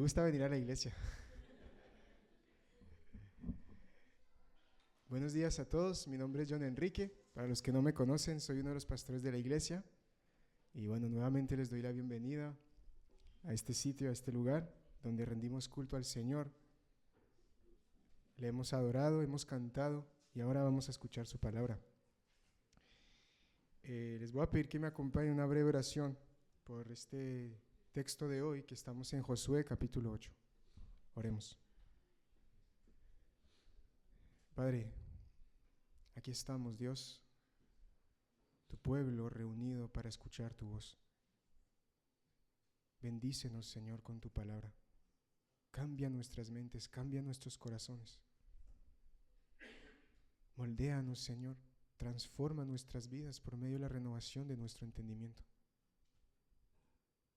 gusta venir a la iglesia. Buenos días a todos, mi nombre es John Enrique. Para los que no me conocen, soy uno de los pastores de la iglesia. Y bueno, nuevamente les doy la bienvenida a este sitio, a este lugar, donde rendimos culto al Señor. Le hemos adorado, hemos cantado y ahora vamos a escuchar su palabra. Les voy a pedir que me acompañen una breve oración por este texto de hoy, que estamos en Josué capítulo 8. Oremos. Padre, aquí estamos, Dios, tu pueblo reunido para escuchar tu voz. Bendícenos, Señor, con tu palabra. Cambia nuestras mentes, cambia nuestros corazones. Moldéanos, Señor, transforma nuestras vidas por medio de la renovación de nuestro entendimiento.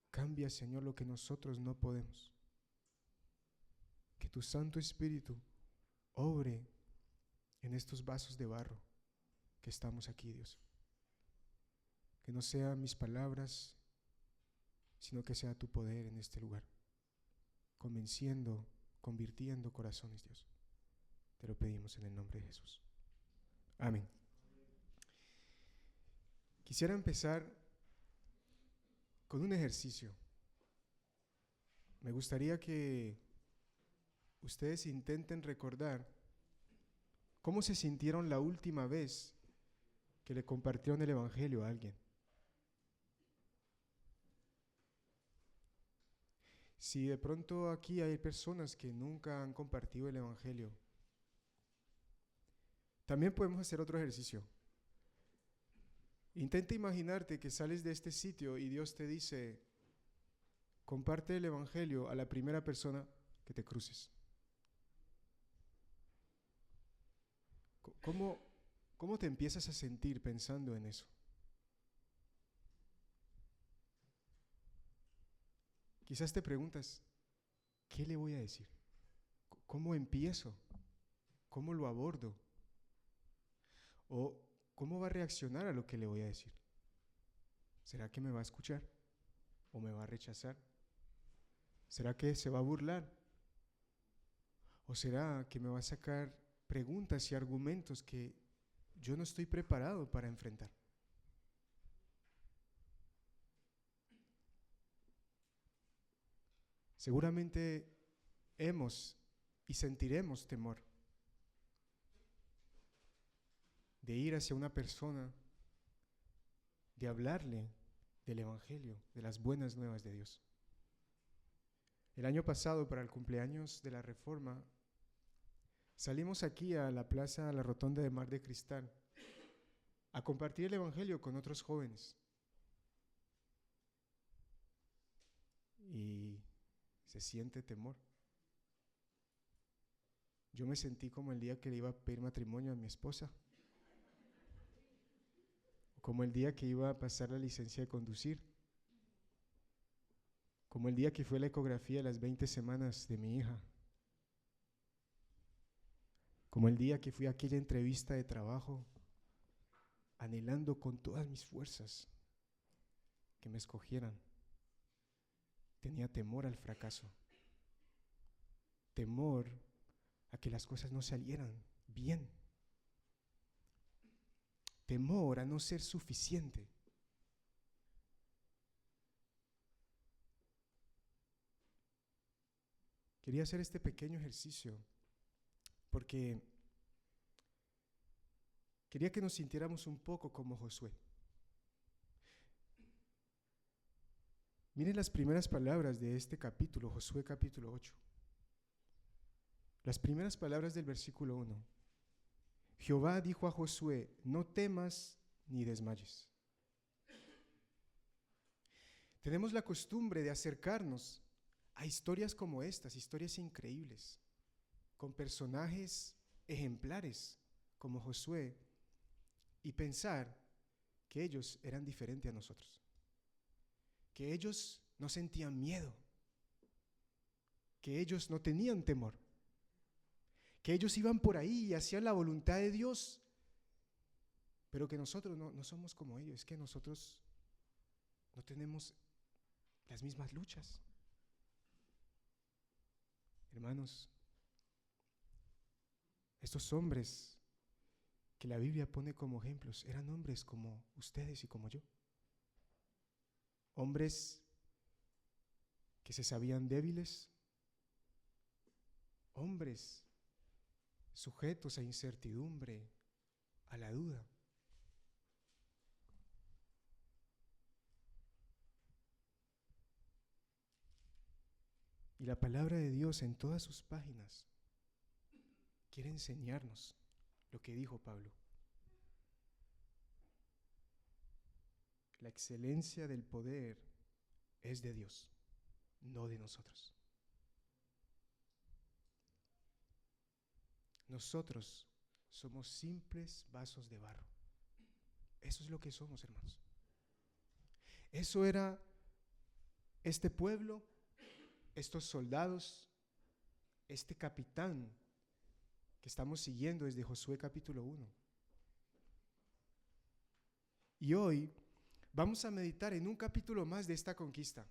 Cambia, Señor, lo que nosotros no podemos. Que tu Santo Espíritu obre en estos vasos de barro que estamos aquí, Dios. Que no sean mis palabras, sino que sea tu poder en este lugar, convenciendo, convirtiendo corazones, Dios. Te lo pedimos en el nombre de Jesús. Amén. Quisiera empezar con un ejercicio. Me gustaría que ustedes intenten recordar cómo se sintieron la última vez que le compartieron el Evangelio a alguien. Si de pronto aquí hay personas que nunca han compartido el Evangelio, también podemos hacer otro ejercicio. Intenta imaginarte que sales de este sitio y Dios te dice: comparte el Evangelio a la primera persona que te cruces. ¿Cómo te empiezas a sentir pensando en eso? Quizás te preguntas: ¿qué le voy a decir? ¿Cómo empiezo? ¿Cómo lo abordo? ¿O cómo va a reaccionar a lo que le voy a decir? ¿Será que me va a escuchar? ¿O me va a rechazar? ¿Será que se va a burlar? ¿O será que me va a sacar preguntas y argumentos que yo no estoy preparado para enfrentar? Seguramente hemos y sentiremos temor de ir hacia una persona, de hablarle del Evangelio, de las buenas nuevas de Dios. El año pasado, para el cumpleaños de la Reforma, salimos aquí a la plaza, a la rotonda de Mar de Cristal, a compartir el Evangelio con otros jóvenes. Y se siente temor. Yo me sentí como el día que le iba a pedir matrimonio a mi esposa, como el día que iba a pasar la licencia de conducir, como el día que fue la ecografía de las 20 semanas de mi hija, como el día que fui a aquella entrevista de trabajo, anhelando con todas mis fuerzas que me escogieran. Tenía temor al fracaso, temor a que las cosas no salieran bien, temor a no ser suficiente. Quería hacer este pequeño ejercicio porque quería que nos sintiéramos un poco como Josué. Miren las primeras palabras de este capítulo, Josué capítulo 8. Las primeras palabras del versículo 1. Jehová dijo a Josué: no temas ni desmayes. Tenemos la costumbre de acercarnos a historias como estas, historias increíbles, con personajes ejemplares como Josué, y pensar que ellos eran diferentes a nosotros, que ellos no sentían miedo, que ellos no tenían temor, que ellos iban por ahí y hacían la voluntad de Dios, pero que nosotros no somos como ellos. Es que nosotros no tenemos las mismas luchas. Hermanos, estos hombres que la Biblia pone como ejemplos eran hombres como ustedes y como yo. Hombres que se sabían débiles, hombres sujetos a incertidumbre, a la duda. Y la palabra de Dios en todas sus páginas quiere enseñarnos lo que dijo Pablo. La excelencia del poder es de Dios, no de nosotros. Nosotros somos simples vasos de barro. Eso es lo que somos, hermanos. Eso era este pueblo, estos soldados, este capitán que estamos siguiendo desde Josué capítulo 1. Y hoy vamos a meditar en un capítulo más de esta conquista.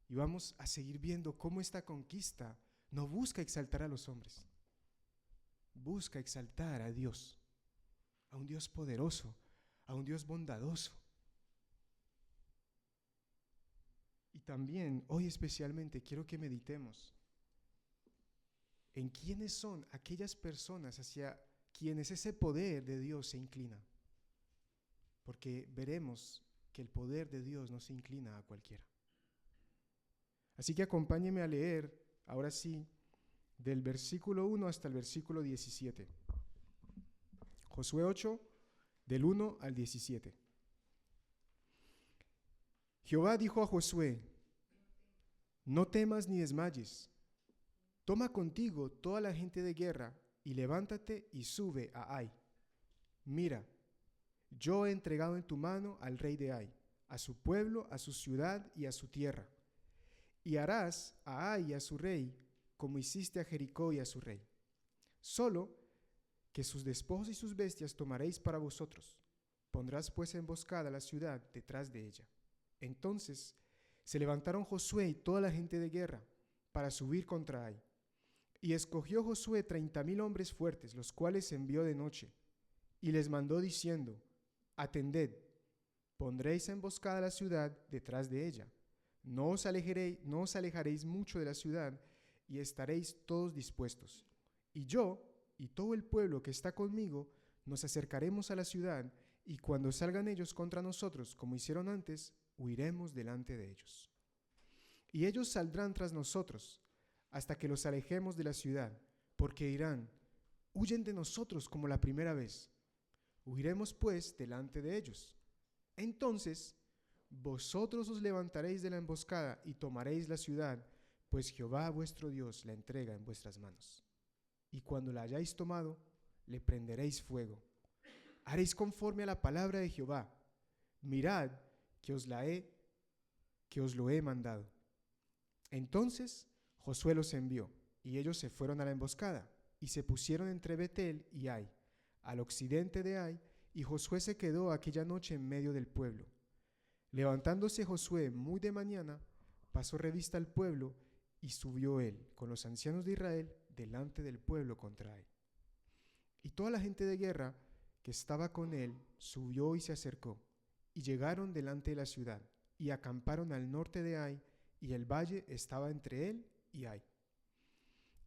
Y vamos a seguir viendo cómo esta conquista no busca exaltar a los hombres, busca exaltar a Dios, a un Dios poderoso, a un Dios bondadoso. Y también, hoy especialmente, quiero que meditemos en quiénes son aquellas personas hacia quienes ese poder de Dios se inclina. Porque veremos que el poder de Dios no se inclina a cualquiera. Así que acompáñeme a leer, ahora sí, del versículo 1 hasta el versículo 17. Josué 8, del 1 al 17. Jehová dijo a Josué: no temas ni desmayes. Toma contigo toda la gente de guerra y levántate y sube a Ai. Mira, yo he entregado en tu mano al rey de Ai, a su pueblo, a su ciudad y a su tierra. Y harás a Ai y a su rey como hiciste a Jericó y a su rey. Solo que sus despojos y sus bestias tomaréis para vosotros. Pondrás pues emboscada la ciudad detrás de ella. Entonces se levantaron Josué y toda la gente de guerra para subir contra Ai. Y escogió Josué 30,000 hombres fuertes, los cuales envió de noche, y les mandó diciendo: atended, pondréis emboscada la ciudad detrás de ella. No os alejaréis mucho de la ciudad, y estaréis todos dispuestos. Y yo y todo el pueblo que está conmigo nos acercaremos a la ciudad, y cuando salgan ellos contra nosotros, como hicieron antes, huiremos delante de ellos. Y ellos saldrán tras nosotros, hasta que los alejemos de la ciudad, porque dirán: huyen de nosotros como la primera vez. Huiremos pues delante de ellos. Entonces vosotros os levantaréis de la emboscada y tomaréis la ciudad, pues Jehová vuestro Dios la entrega en vuestras manos. Y cuando la hayáis tomado, le prenderéis fuego. Haréis conforme a la palabra de Jehová. Mirad que os lo he mandado. Entonces Josué los envió, y ellos se fueron a la emboscada, y se pusieron entre Betel y Ai, al occidente de Ai, y Josué se quedó aquella noche en medio del pueblo. Levantándose Josué muy de mañana, pasó revista al pueblo, y subió él con los ancianos de Israel delante del pueblo contra Ai. Y toda la gente de guerra que estaba con él subió y se acercó, y llegaron delante de la ciudad, y acamparon al norte de Ai, y el valle estaba entre él y Ai.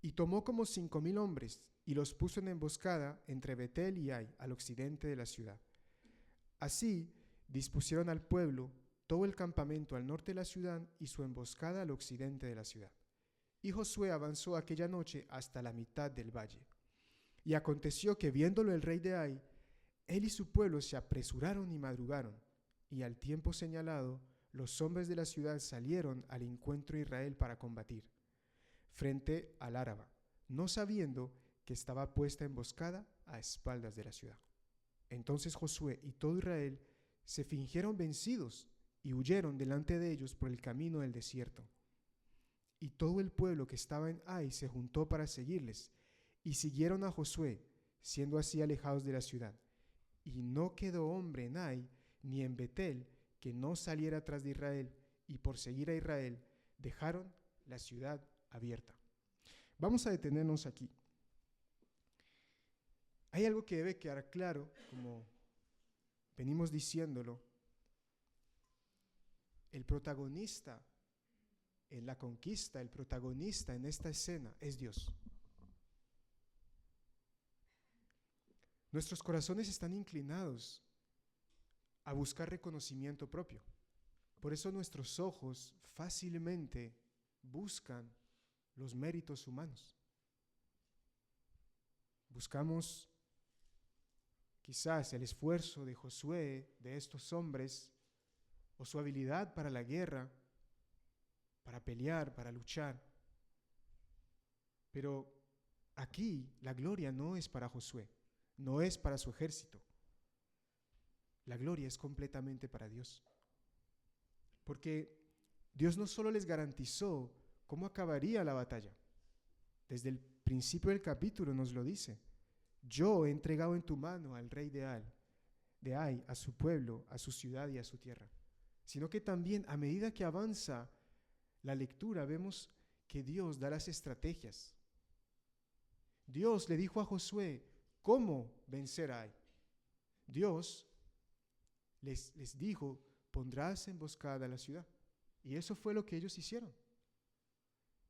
Y tomó como 5,000 hombres, y los puso en emboscada entre Betel y Ai, al occidente de la ciudad. Así dispusieron al pueblo todo el campamento al norte de la ciudad y su emboscada al occidente de la ciudad. Y Josué avanzó aquella noche hasta la mitad del valle. Y aconteció que, viéndolo el rey de Ai, él y su pueblo se apresuraron y madrugaron, y al tiempo señalado los hombres de la ciudad salieron al encuentro de Israel para combatir, frente al Áraba, no sabiendo que estaba puesta emboscada a espaldas de la ciudad. Entonces Josué y todo Israel se fingieron vencidos y huyeron delante de ellos por el camino del desierto. Y todo el pueblo que estaba en Ai se juntó para seguirles, y siguieron a Josué, siendo así alejados de la ciudad. Y no quedó hombre en Ai ni en Betel que no saliera tras de Israel, y por seguir a Israel, dejaron la ciudad abierta. Vamos a detenernos aquí. Hay algo que debe quedar claro, como venimos diciéndolo. El protagonista en la conquista, el protagonista en esta escena es Dios. Nuestros corazones están inclinados a buscar reconocimiento propio. Por eso nuestros ojos fácilmente buscan los méritos humanos. Buscamos quizás el esfuerzo de Josué, de estos hombres, o su habilidad para la guerra, para pelear, para luchar. Pero aquí la gloria no es para Josué, no es para su ejército. La gloria es completamente para Dios. Porque Dios no solo les garantizó cómo acabaría la batalla. Desde el principio del capítulo nos lo dice. Yo he entregado en tu mano al rey de Ai, a su pueblo, a su ciudad y a su tierra. Sino que también a medida que avanza la lectura vemos que Dios da las estrategias. Dios le dijo a Josué cómo vencer a Ai. Dios les dijo, pondrás emboscada a la ciudad. Y eso fue lo que ellos hicieron.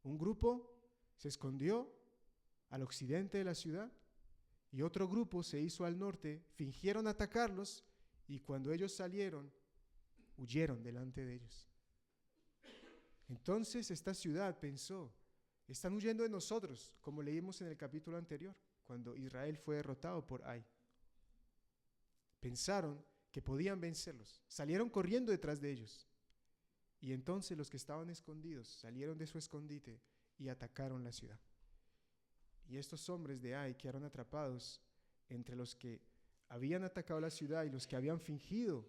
Un grupo se escondió al occidente de la ciudad y otro grupo se hizo al norte, fingieron atacarlos y cuando ellos salieron, huyeron delante de ellos. Entonces esta ciudad pensó, están huyendo de nosotros, como leímos en el capítulo anterior, cuando Israel fue derrotado por Ai. Pensaron que podían vencerlos, salieron corriendo detrás de ellos. Y entonces los que estaban escondidos salieron de su escondite y atacaron la ciudad. Y estos hombres de Ai quedaron atrapados entre los que habían atacado la ciudad y los que habían fingido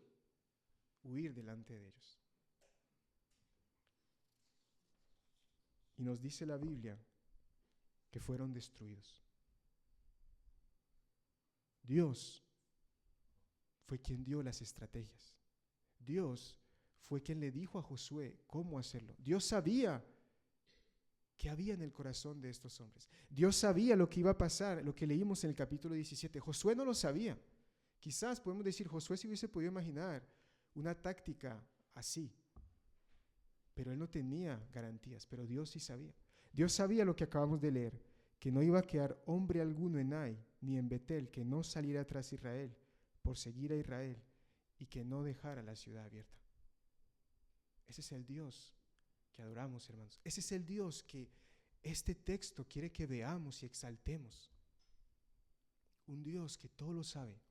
huir delante de ellos. Y nos dice la Biblia que fueron destruidos. Dios fue quien dio las estrategias. Dios fue quien le dijo a Josué cómo hacerlo. Dios sabía qué había en el corazón de estos hombres. Dios sabía lo que iba a pasar, lo que leímos en el capítulo 17. Josué no lo sabía. Quizás podemos decir, Josué se hubiese podido imaginar una táctica así. Pero él no tenía garantías, pero Dios sí sabía. Dios sabía lo que acabamos de leer, que no iba a quedar hombre alguno en Ai, ni en Betel, que no saliera tras Israel, por seguir a Israel, y que no dejara la ciudad abierta. Ese es el Dios que adoramos, hermanos. Ese es el Dios que este texto quiere que veamos y exaltemos. Un Dios que todo lo sabe,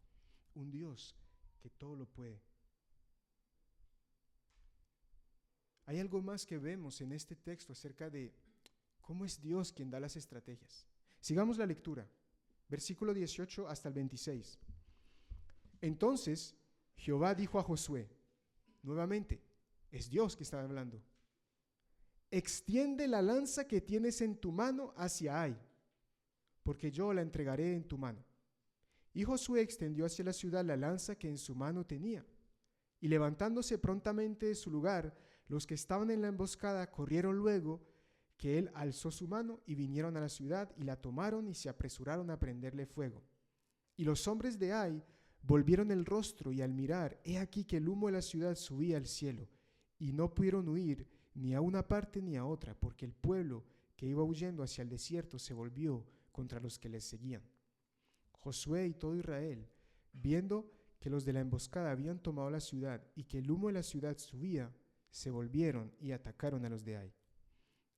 un Dios que todo lo puede. Hay algo más que vemos en este texto acerca de cómo es Dios quien da las estrategias. Sigamos la lectura, versículo 18 hasta el 26. Entonces Jehová dijo a Josué, nuevamente, es Dios que está hablando, extiende la lanza que tienes en tu mano hacia Ai, porque yo la entregaré en tu mano. Y Josué extendió hacia la ciudad la lanza que en su mano tenía, y levantándose prontamente de su lugar, los que estaban en la emboscada corrieron luego que él alzó su mano y vinieron a la ciudad y la tomaron y se apresuraron a prenderle fuego. Y los hombres de Ai volvieron el rostro y al mirar, he aquí que el humo de la ciudad subía al cielo, y no pudieron huir ni a una parte ni a otra, porque el pueblo que iba huyendo hacia el desierto se volvió contra los que les seguían. Josué y todo Israel, viendo que los de la emboscada habían tomado la ciudad y que el humo de la ciudad subía, se volvieron y atacaron a los de Ai.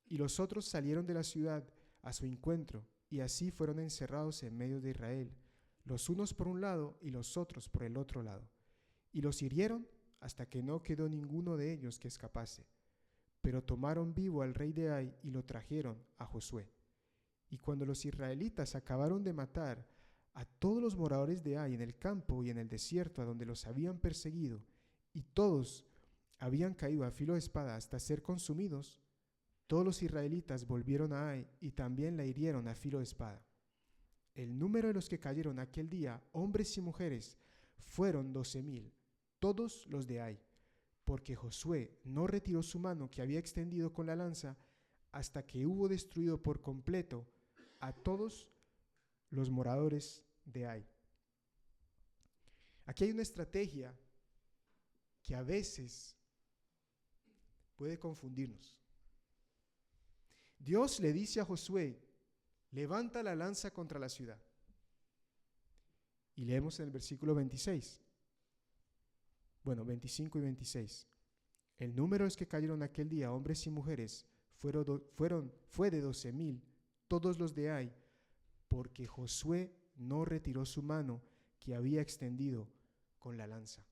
Y los otros salieron de la ciudad a su encuentro, y así fueron encerrados en medio de Israel, los unos por un lado y los otros por el otro lado. Y los hirieron hasta que no quedó ninguno de ellos que escapase. Pero tomaron vivo al rey de Ai y lo trajeron a Josué. Y cuando los israelitas acabaron de matar a todos los moradores de Ai en el campo y en el desierto a donde los habían perseguido, y todos habían caído a filo de espada hasta ser consumidos, todos los israelitas volvieron a Ai y también la hirieron a filo de espada. El número de los que cayeron aquel día, hombres y mujeres, fueron 12,000, todos los de Ai, porque Josué no retiró su mano que había extendido con la lanza hasta que hubo destruido por completo a todos los moradores de Ai. Aquí hay una estrategia que a veces puede confundirnos. Dios le dice a Josué: levanta la lanza contra la ciudad. Y leemos en el versículo 26. Bueno, 25 y 26. El número es que cayeron aquel día, hombres y mujeres, fue de 12,000, todos los de Ai, porque Josué no retiró su mano que había extendido con la lanza.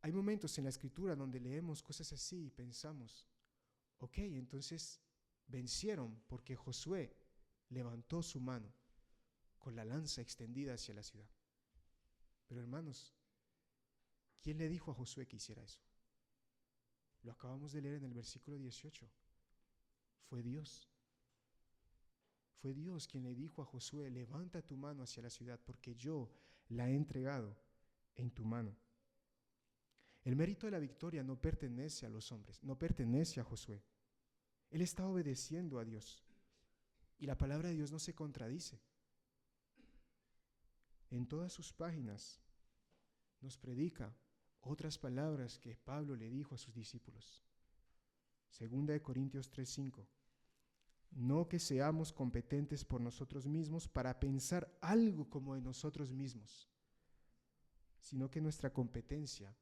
Hay momentos en la Escritura donde leemos cosas así y pensamos, ok, entonces vencieron porque Josué levantó su mano con la lanza extendida hacia la ciudad. Pero hermanos, ¿quién le dijo a Josué que hiciera eso? Lo acabamos de leer en el versículo 18. Fue Dios. Fue Dios quien le dijo a Josué: levanta tu mano hacia la ciudad porque yo la he entregado en tu mano. El mérito de la victoria no pertenece a los hombres, no pertenece a Josué. Él está obedeciendo a Dios. Y la palabra de Dios no se contradice. En todas sus páginas nos predica otras palabras que Pablo le dijo a sus discípulos. 2 Corintios 3:5. No que seamos competentes por nosotros mismos para pensar algo como de nosotros mismos, sino que nuestra competencia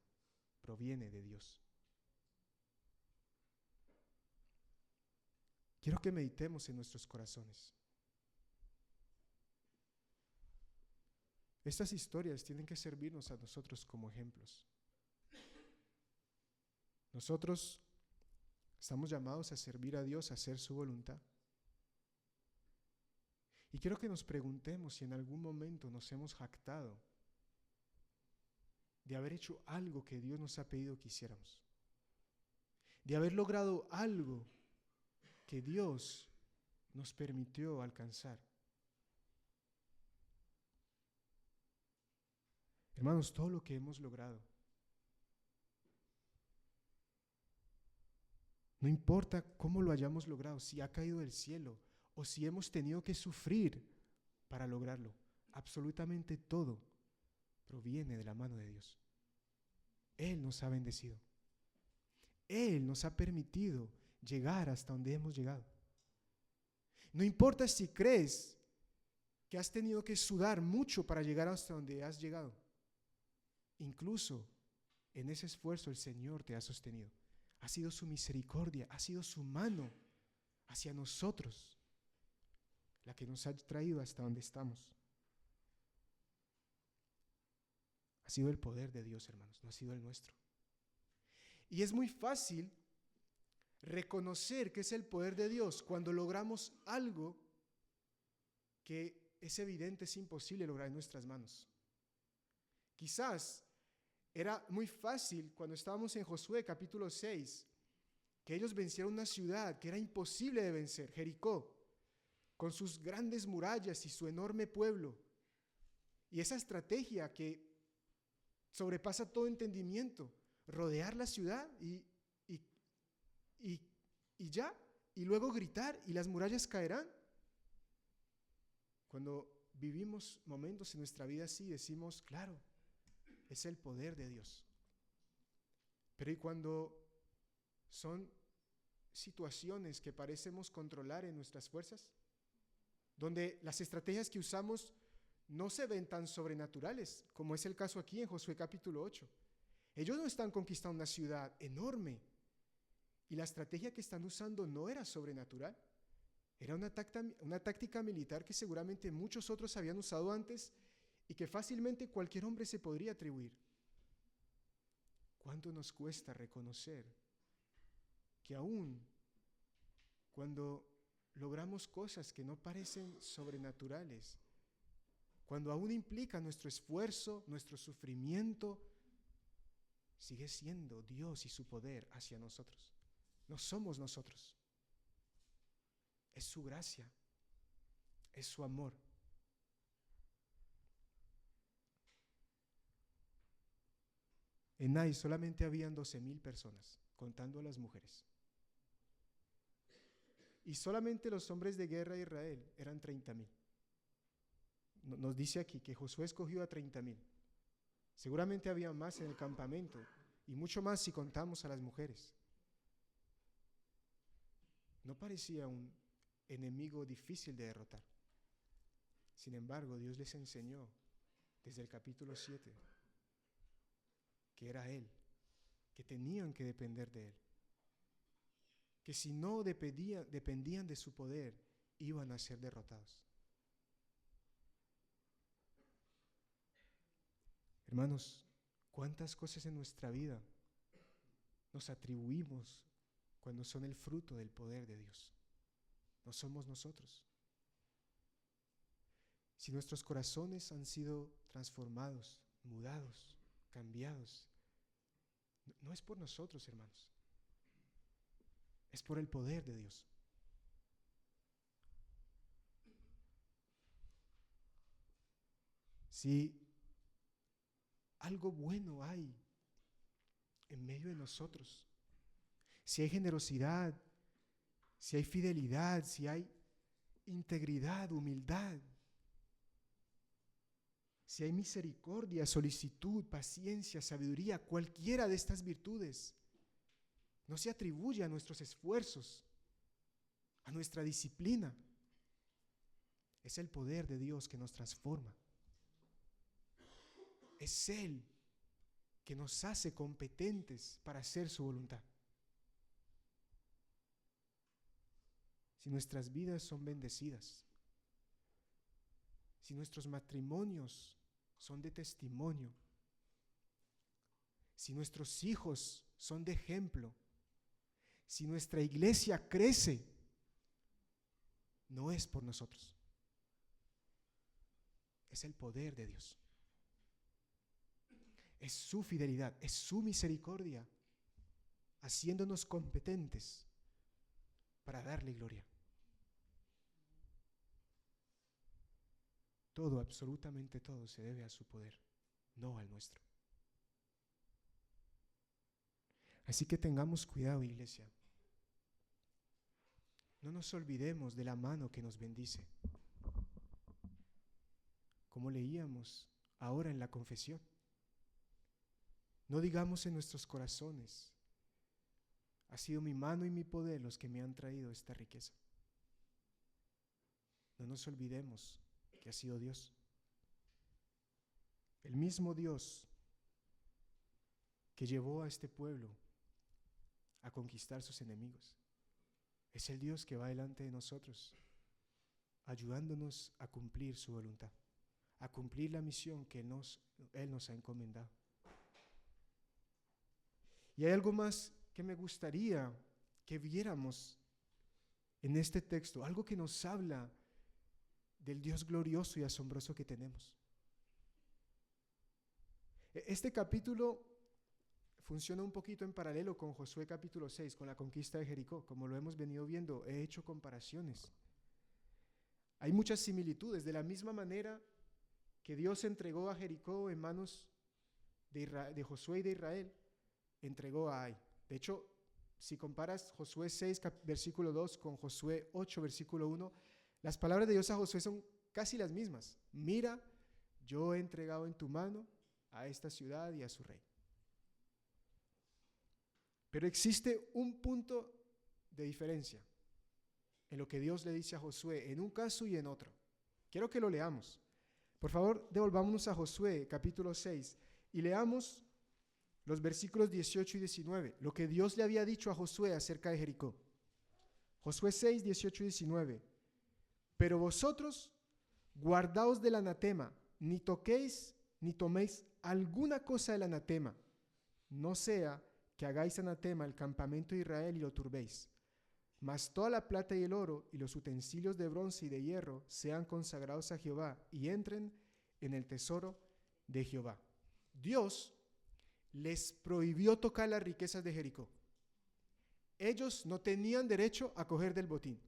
proviene de Dios. Quiero que meditemos en nuestros corazones. Estas historias tienen que servirnos a nosotros como ejemplos. Nosotros estamos llamados a servir a Dios, a hacer su voluntad. Y quiero que nos preguntemos si en algún momento nos hemos jactado de haber hecho algo que Dios nos ha pedido que hiciéramos, de haber logrado algo que Dios nos permitió alcanzar. Hermanos, todo lo que hemos logrado, no importa cómo lo hayamos logrado, si ha caído del cielo o si hemos tenido que sufrir para lograrlo, absolutamente todo proviene de la mano de Dios. Él nos ha bendecido. Él nos ha permitido llegar hasta donde hemos llegado. No importa si crees que has tenido que sudar mucho para llegar hasta donde has llegado. Incluso en ese esfuerzo el Señor te ha sostenido. Ha sido su misericordia, ha sido su mano hacia nosotros la que nos ha traído hasta donde estamos. Ha sido el poder de Dios, hermanos, no ha sido el nuestro. Y es muy fácil reconocer que es el poder de Dios cuando logramos algo que es evidente, es imposible lograr en nuestras manos. Quizás era muy fácil cuando estábamos en Josué capítulo 6, que ellos vencieron una ciudad que era imposible de vencer, Jericó, con sus grandes murallas y su enorme pueblo. Y esa estrategia que sobrepasa todo entendimiento, rodear la ciudad y ya, y luego gritar y las murallas caerán. Cuando vivimos momentos en nuestra vida así, decimos, claro, es el poder de Dios. Pero ¿y cuando son situaciones que parecemos controlar en nuestras fuerzas? Donde las estrategias que usamos no se ven tan sobrenaturales, como es el caso aquí en Josué capítulo 8. Ellos no están conquistando una ciudad enorme, y la estrategia que están usando no era sobrenatural. Era una táctica militar que seguramente muchos otros habían usado antes y que fácilmente cualquier hombre se podría atribuir. ¿Cuánto nos cuesta reconocer que aún cuando logramos cosas que no parecen sobrenaturales, cuando aún implica nuestro esfuerzo, nuestro sufrimiento, sigue siendo Dios y su poder hacia nosotros? No somos nosotros. Es su gracia, es su amor. En Ai solamente habían 12,000 personas, contando a las mujeres. Y solamente los hombres de guerra de Israel eran 30,000. Nos dice aquí que Josué escogió a 30,000. Seguramente había más en el campamento, y mucho más si contamos a las mujeres. No parecía un enemigo difícil de derrotar. Sin embargo, Dios les enseñó desde el capítulo 7 que era Él, que tenían que depender de Él, que si no dependían de su poder, iban a ser derrotados. Hermanos, ¿cuántas cosas en nuestra vida nos atribuimos cuando son el fruto del poder de Dios? No somos nosotros. Si nuestros corazones han sido transformados, mudados, cambiados, no es por nosotros, hermanos. Es por el poder de Dios. Si algo bueno hay en medio de nosotros, si hay generosidad, si hay fidelidad, si hay integridad, humildad, si hay misericordia, solicitud, paciencia, sabiduría, cualquiera de estas virtudes, no se atribuye a nuestros esfuerzos, a nuestra disciplina. Es el poder de Dios que nos transforma. Es Él que nos hace competentes para hacer su voluntad. Si nuestras vidas son bendecidas, si nuestros matrimonios son de testimonio, si nuestros hijos son de ejemplo, si nuestra iglesia crece, no es por nosotros. Es el poder de Dios. Es su fidelidad, es su misericordia, haciéndonos competentes para darle gloria. Todo, absolutamente todo, se debe a su poder, no al nuestro. Así que tengamos cuidado, iglesia. No nos olvidemos de la mano que nos bendice. Como leíamos ahora en la confesión. No digamos en nuestros corazones, ha sido mi mano y mi poder los que me han traído esta riqueza. No nos olvidemos que ha sido Dios. El mismo Dios que llevó a este pueblo a conquistar sus enemigos. Es el Dios que va delante de nosotros, ayudándonos a cumplir su voluntad, a cumplir la misión que Él nos ha encomendado. Y hay algo más que me gustaría que viéramos en este texto, algo que nos habla del Dios glorioso y asombroso que tenemos. Este capítulo funciona un poquito en paralelo con Josué capítulo 6, con la conquista de Jericó. Como lo hemos venido viendo, he hecho comparaciones. Hay muchas similitudes. De la misma manera que Dios entregó a Jericó en manos de Josué y de Israel, entregó a Ai. De hecho, si comparas Josué 6, versículo 2 con Josué 8, versículo 1, las palabras de Dios a Josué son casi las mismas. Mira, yo he entregado en tu mano a esta ciudad y a su rey. Pero existe un punto de diferencia en lo que Dios le dice a Josué en un caso y en otro. Quiero que lo leamos. Por favor, devolvámonos a Josué capítulo 6 y leamos los versículos 18 y 19, lo que Dios le había dicho a Josué acerca de Jericó. Josué 6, 18 y 19. Pero vosotros guardaos del anatema, ni toquéis ni toméis alguna cosa del anatema, no sea que hagáis anatema el campamento de Israel y lo turbéis. Mas toda la plata y el oro y los utensilios de bronce y de hierro sean consagrados a Jehová y entren en el tesoro de Jehová. Dios les prohibió tocar las riquezas de Jericó. Ellos no tenían derecho a coger del botín.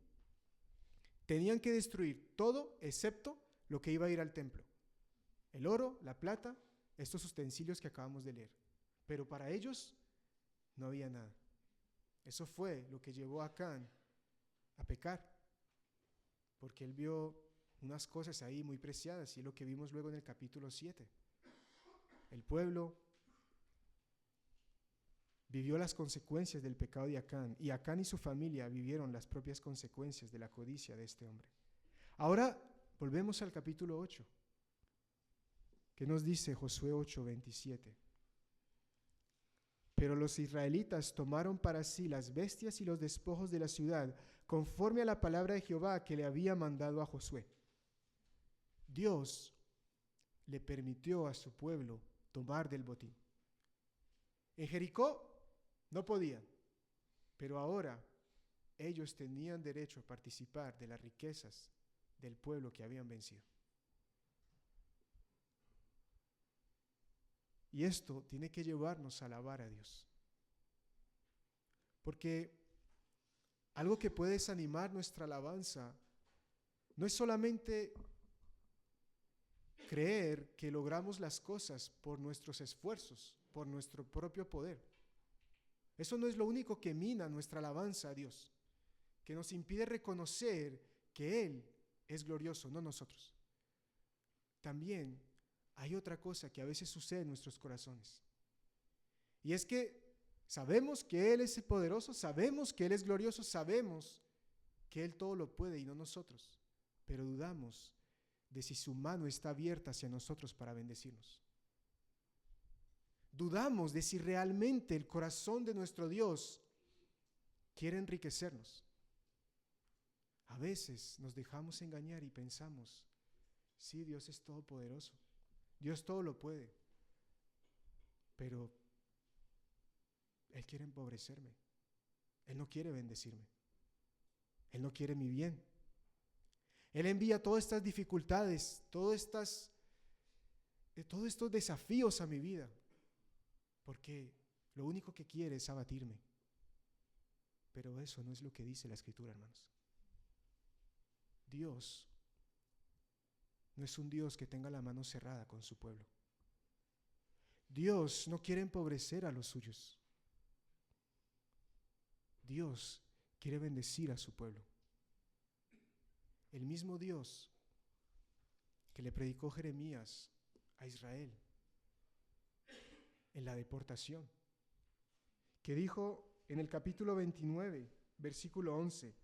Tenían que destruir todo excepto lo que iba a ir al templo. El oro, la plata, estos utensilios que acabamos de leer. pero para ellos no había nada. Eso fue lo que llevó a Acán a pecar, porque él vio unas cosas ahí muy preciadas, y es lo que vimos luego en el capítulo 7. El pueblo vivió las consecuencias del pecado de Acán, y Acán y su familia vivieron las propias consecuencias de la codicia de este hombre. Ahora volvemos al capítulo 8. ¿Qué nos dice Josué 8:27? Pero los israelitas tomaron para sí las bestias y los despojos de la ciudad, conforme a la palabra de Jehová que le había mandado a Josué. Dios le permitió a su pueblo tomar del botín. En Jericó no podían, pero ahora ellos tenían derecho a participar de las riquezas del pueblo que habían vencido. Y esto tiene que llevarnos a alabar a Dios. Porque algo que puede desanimar nuestra alabanza no es solamente creer que logramos las cosas por nuestros esfuerzos, por nuestro propio poder. Eso no es lo único que mina nuestra alabanza a Dios, que nos impide reconocer que Él es glorioso, no nosotros. También hay otra cosa que a veces sucede en nuestros corazones. Y es que sabemos que Él es poderoso, sabemos que Él es glorioso, sabemos que Él todo lo puede y no nosotros, pero dudamos de si su mano está abierta hacia nosotros para bendecirnos. Dudamos de si realmente el corazón de nuestro Dios quiere enriquecernos. A veces nos dejamos engañar y pensamos, sí, Dios es todopoderoso, Dios todo lo puede, pero Él quiere empobrecerme, Él no quiere bendecirme, Él no quiere mi bien. Él envía todas estas dificultades, todos estos desafíos a mi vida, porque lo único que quiere es abatirme. Pero eso no es lo que dice la Escritura, hermanos. Dios no es un Dios que tenga la mano cerrada con su pueblo. Dios no quiere empobrecer a los suyos. Dios quiere bendecir a su pueblo. El mismo Dios que le predicó Jeremías a Israel en la deportación, que dijo en el capítulo 29, versículo 11,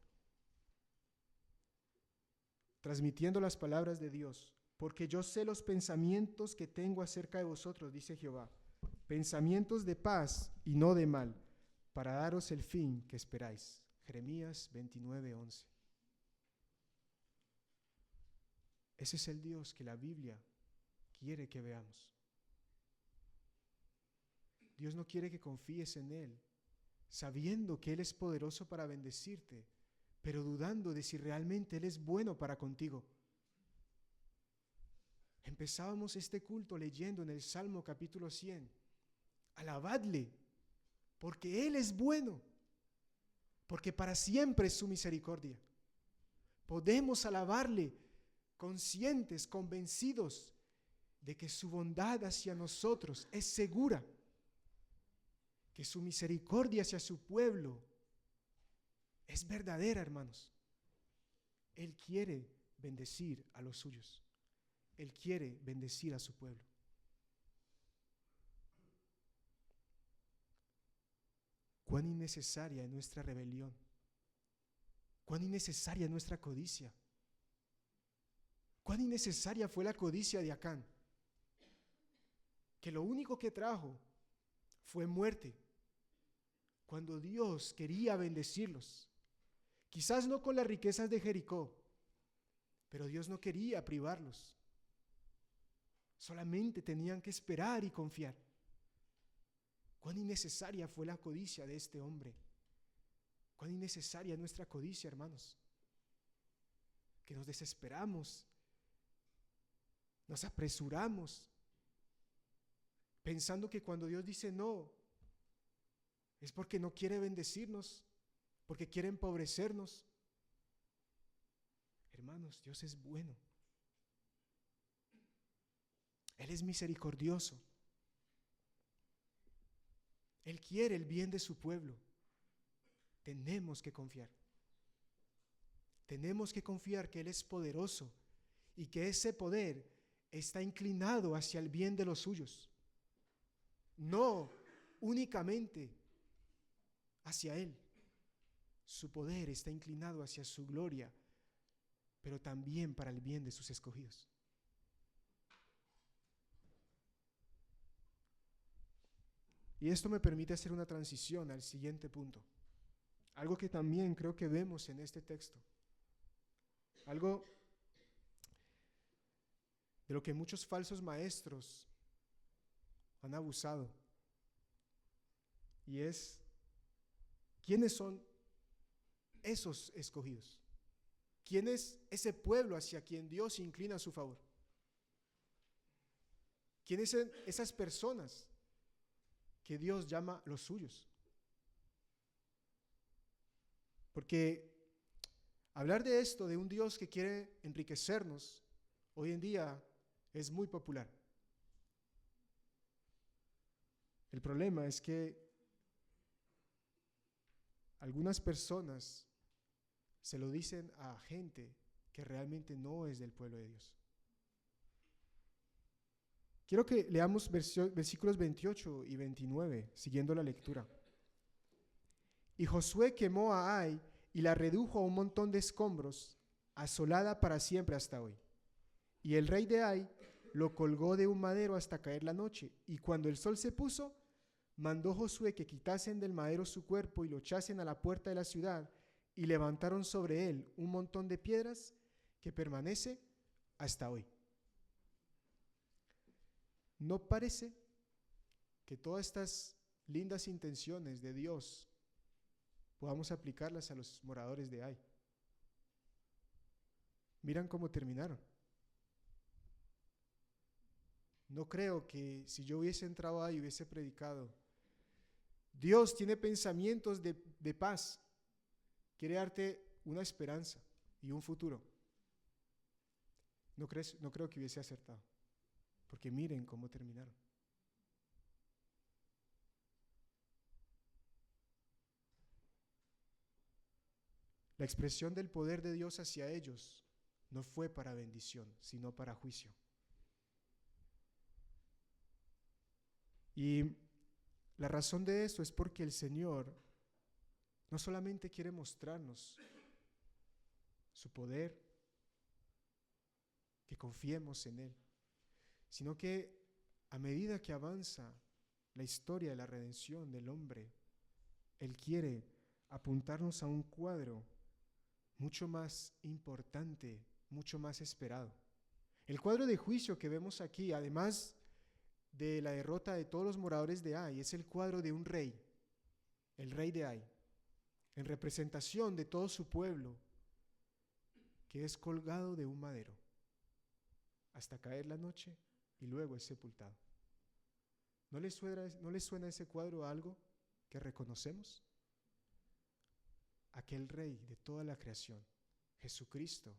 transmitiendo las palabras de Dios: porque yo sé los pensamientos que tengo acerca de vosotros, dice Jehová, pensamientos de paz y no de mal, para daros el fin que esperáis. Jeremías 29:11. Ese es el Dios que la Biblia quiere que veamos. Dios no quiere que confíes en Él, sabiendo que Él es poderoso para bendecirte, pero dudando de si realmente Él es bueno para contigo. Empezábamos este culto leyendo en el Salmo capítulo 100. Alabadle, porque Él es bueno, porque para siempre es su misericordia. Podemos alabarle conscientes, convencidos de que su bondad hacia nosotros es segura, que su misericordia hacia su pueblo es verdadera, hermanos. Él quiere bendecir a los suyos. Él quiere bendecir a su pueblo. Cuán innecesaria es nuestra rebelión. Cuán innecesaria es nuestra codicia. Cuán innecesaria fue la codicia de Acán, que lo único que trajo fue muerte, cuando Dios quería bendecirlos. Quizás no con las riquezas de Jericó, pero Dios no quería privarlos. Solamente tenían que esperar y confiar. Cuán innecesaria fue la codicia de este hombre. Cuán innecesaria es nuestra codicia, hermanos. Que nos desesperamos, nos apresuramos, pensando que cuando Dios dice no, es porque no quiere bendecirnos, porque quiere empobrecernos. Hermanos, Dios es bueno. Él es misericordioso. Él quiere el bien de su pueblo. Tenemos que confiar. Tenemos que confiar que Él es poderoso y que ese poder está inclinado hacia el bien de los suyos. No únicamente hacia Él. Su poder está inclinado hacia su gloria, pero también para el bien de sus escogidos. Y esto me permite hacer una transición al siguiente punto. Algo que también creo que vemos en este texto. Algo de lo que muchos falsos maestros han abusado. Y es, ¿quiénes son esos escogidos? ¿Quién es ese pueblo hacia quien Dios inclina a su favor? ¿Quiénes son esas personas que Dios llama los suyos? Porque hablar de esto, de un Dios que quiere enriquecernos, hoy en día es muy popular. El problema es que algunas personas se lo dicen a gente que realmente no es del pueblo de Dios. Quiero que leamos versículos 28 y 29, siguiendo la lectura. Y Josué quemó a Ai y la redujo a un montón de escombros, asolada para siempre hasta hoy. Y el rey de Ai lo colgó de un madero hasta caer la noche, y cuando el sol se puso, mandó Josué que quitasen del madero su cuerpo y lo echasen a la puerta de la ciudad, y levantaron sobre él un montón de piedras que permanece hasta hoy. ¿No parece que todas estas lindas intenciones de Dios podamos aplicarlas a los moradores de Ai? Miran cómo terminaron. No creo que si yo hubiese entrado ahí y hubiese predicado, Dios tiene pensamientos de paz, quiere darte una esperanza y un futuro. No creo que hubiese acertado, porque miren cómo terminaron. La expresión del poder de Dios hacia ellos no fue para bendición, sino para juicio. Y la razón de esto es porque el Señor no solamente quiere mostrarnos su poder, que confiemos en Él, sino que a medida que avanza la historia de la redención del hombre, Él quiere apuntarnos a un cuadro mucho más importante, mucho más esperado. El cuadro de juicio que vemos aquí, además de la derrota de todos los moradores de Ai, es el cuadro de un rey, el rey de Ai, en representación de todo su pueblo, que es colgado de un madero hasta caer la noche y luego es sepultado. ¿No les suena ese cuadro a algo que reconocemos? Aquel rey de toda la creación, Jesucristo,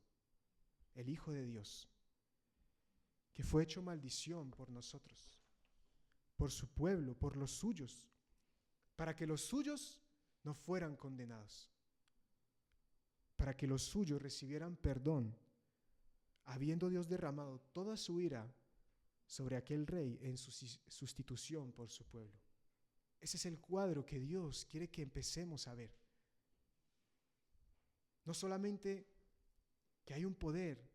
el Hijo de Dios, que fue hecho maldición por nosotros, por su pueblo, por los suyos, para que los suyos no fueran condenados, para que los suyos recibieran perdón, habiendo Dios derramado toda su ira sobre aquel rey en su sustitución por su pueblo. Ese es el cuadro que Dios quiere que empecemos a ver. No solamente que hay un poder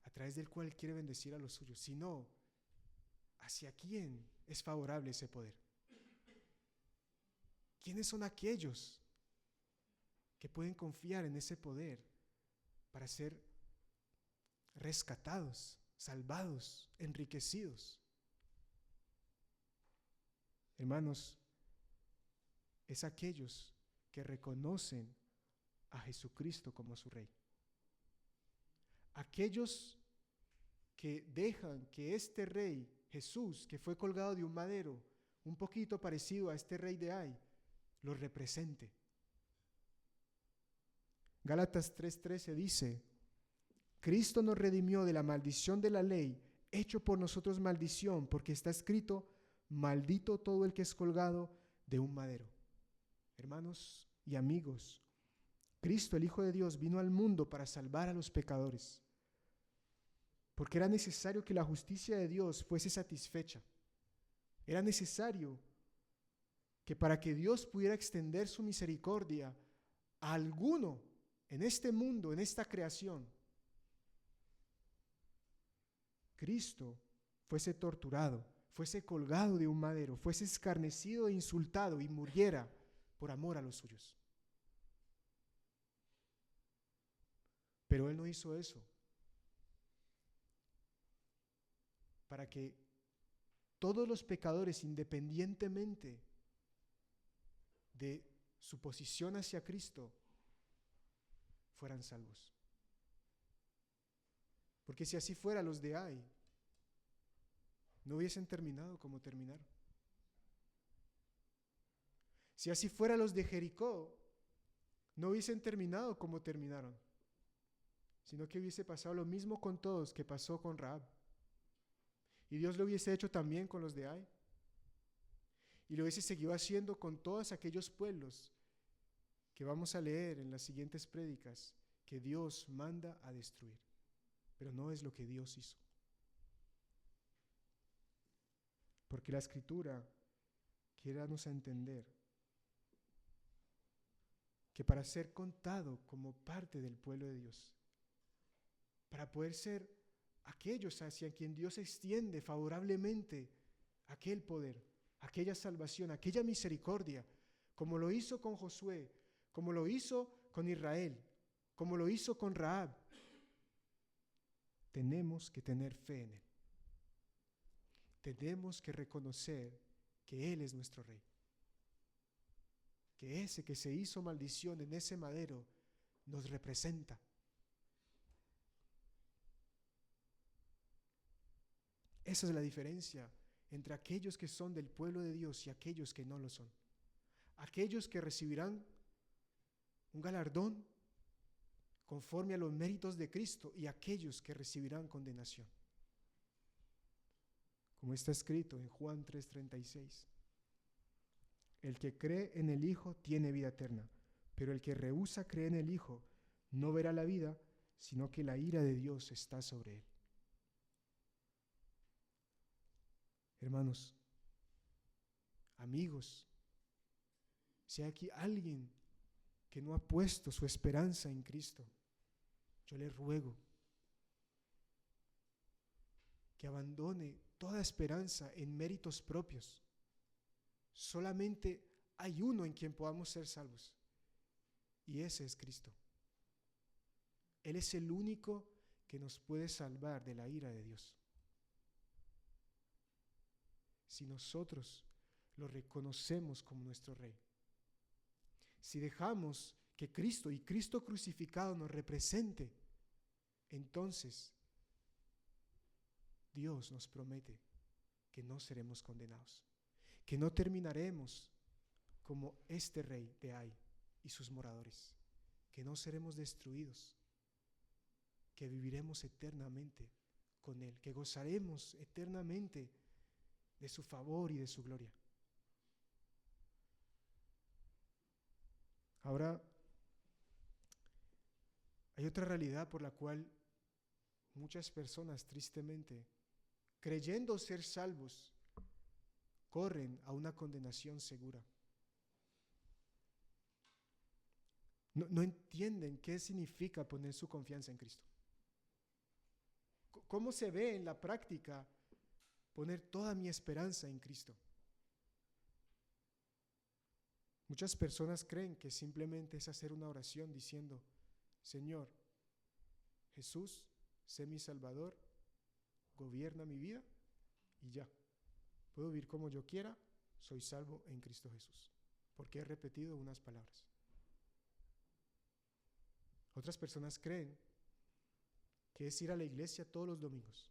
a través del cual quiere bendecir a los suyos, sino hacia quién es favorable ese poder. ¿Quiénes son aquellos que pueden confiar en ese poder para ser rescatados, salvados, enriquecidos? Hermanos, es aquellos que reconocen a Jesucristo como su Rey. Aquellos que dejan que este Rey, Jesús, que fue colgado de un madero, un poquito parecido a este rey de Ai, los represente. Gálatas 3:13 dice: Cristo nos redimió de la maldición de la ley, hecho por nosotros maldición, porque está escrito: maldito todo el que es colgado de un madero. Hermanos y amigos, Cristo, el Hijo de Dios, vino al mundo para salvar a los pecadores, porque era necesario que la justicia de Dios fuese satisfecha. Era necesario que para que Dios pudiera extender su misericordia a alguno en este mundo, en esta creación, Cristo fuese torturado, fuese colgado de un madero, fuese escarnecido e insultado y muriera por amor a los suyos. Pero Él no hizo eso para que todos los pecadores, independientemente de su posición hacia Cristo, fueran salvos. Porque si así fuera, los de Ai no hubiesen terminado como terminaron. Si así fuera, los de Jericó no hubiesen terminado como terminaron, sino que hubiese pasado lo mismo con todos que pasó con Rahab. Y Dios lo hubiese hecho también con los de Ai. Y lo hubiese seguido haciendo con todos aquellos pueblos que vamos a leer en las siguientes prédicas que Dios manda a destruir. Pero no es lo que Dios hizo. Porque la Escritura quiere darnos a entender que para ser contado como parte del pueblo de Dios, para poder ser aquellos hacia quien Dios extiende favorablemente aquel poder, aquella salvación, aquella misericordia, como lo hizo con Josué, como lo hizo con Israel, como lo hizo con Rahab, tenemos que tener fe en Él. Tenemos que reconocer que Él es nuestro Rey. Que ese que se hizo maldición en ese madero nos representa. Esa es la diferencia entre aquellos que son del pueblo de Dios y aquellos que no lo son. Aquellos que recibirán un galardón conforme a los méritos de Cristo y aquellos que recibirán condenación. Como está escrito en Juan 3:36. El que cree en el Hijo tiene vida eterna, pero el que rehúsa creer en el Hijo no verá la vida, sino que la ira de Dios está sobre él. Hermanos, amigos, si hay aquí alguien que no ha puesto su esperanza en Cristo, yo le ruego que abandone toda esperanza en méritos propios. Solamente hay uno en quien podamos ser salvos, y ese es Cristo. Él es el único que nos puede salvar de la ira de Dios. Si nosotros lo reconocemos como nuestro Rey, si dejamos que Cristo y Cristo crucificado nos represente, entonces Dios nos promete que no seremos condenados, que no terminaremos como este rey de Ai y sus moradores, que no seremos destruidos, que viviremos eternamente con Él, que gozaremos eternamente de su favor y de su gloria. Ahora, hay otra realidad por la cual muchas personas, tristemente, creyendo ser salvos, corren a una condenación segura. No entienden qué significa poner su confianza en Cristo. ¿Cómo se ve en la práctica poner toda mi esperanza en Cristo? Muchas personas creen que simplemente es hacer una oración diciendo: Señor, Jesús, sé mi Salvador, gobierna mi vida y ya. Puedo vivir como yo quiera, soy salvo en Cristo Jesús, porque he repetido unas palabras. Otras personas creen que es ir a la iglesia todos los domingos.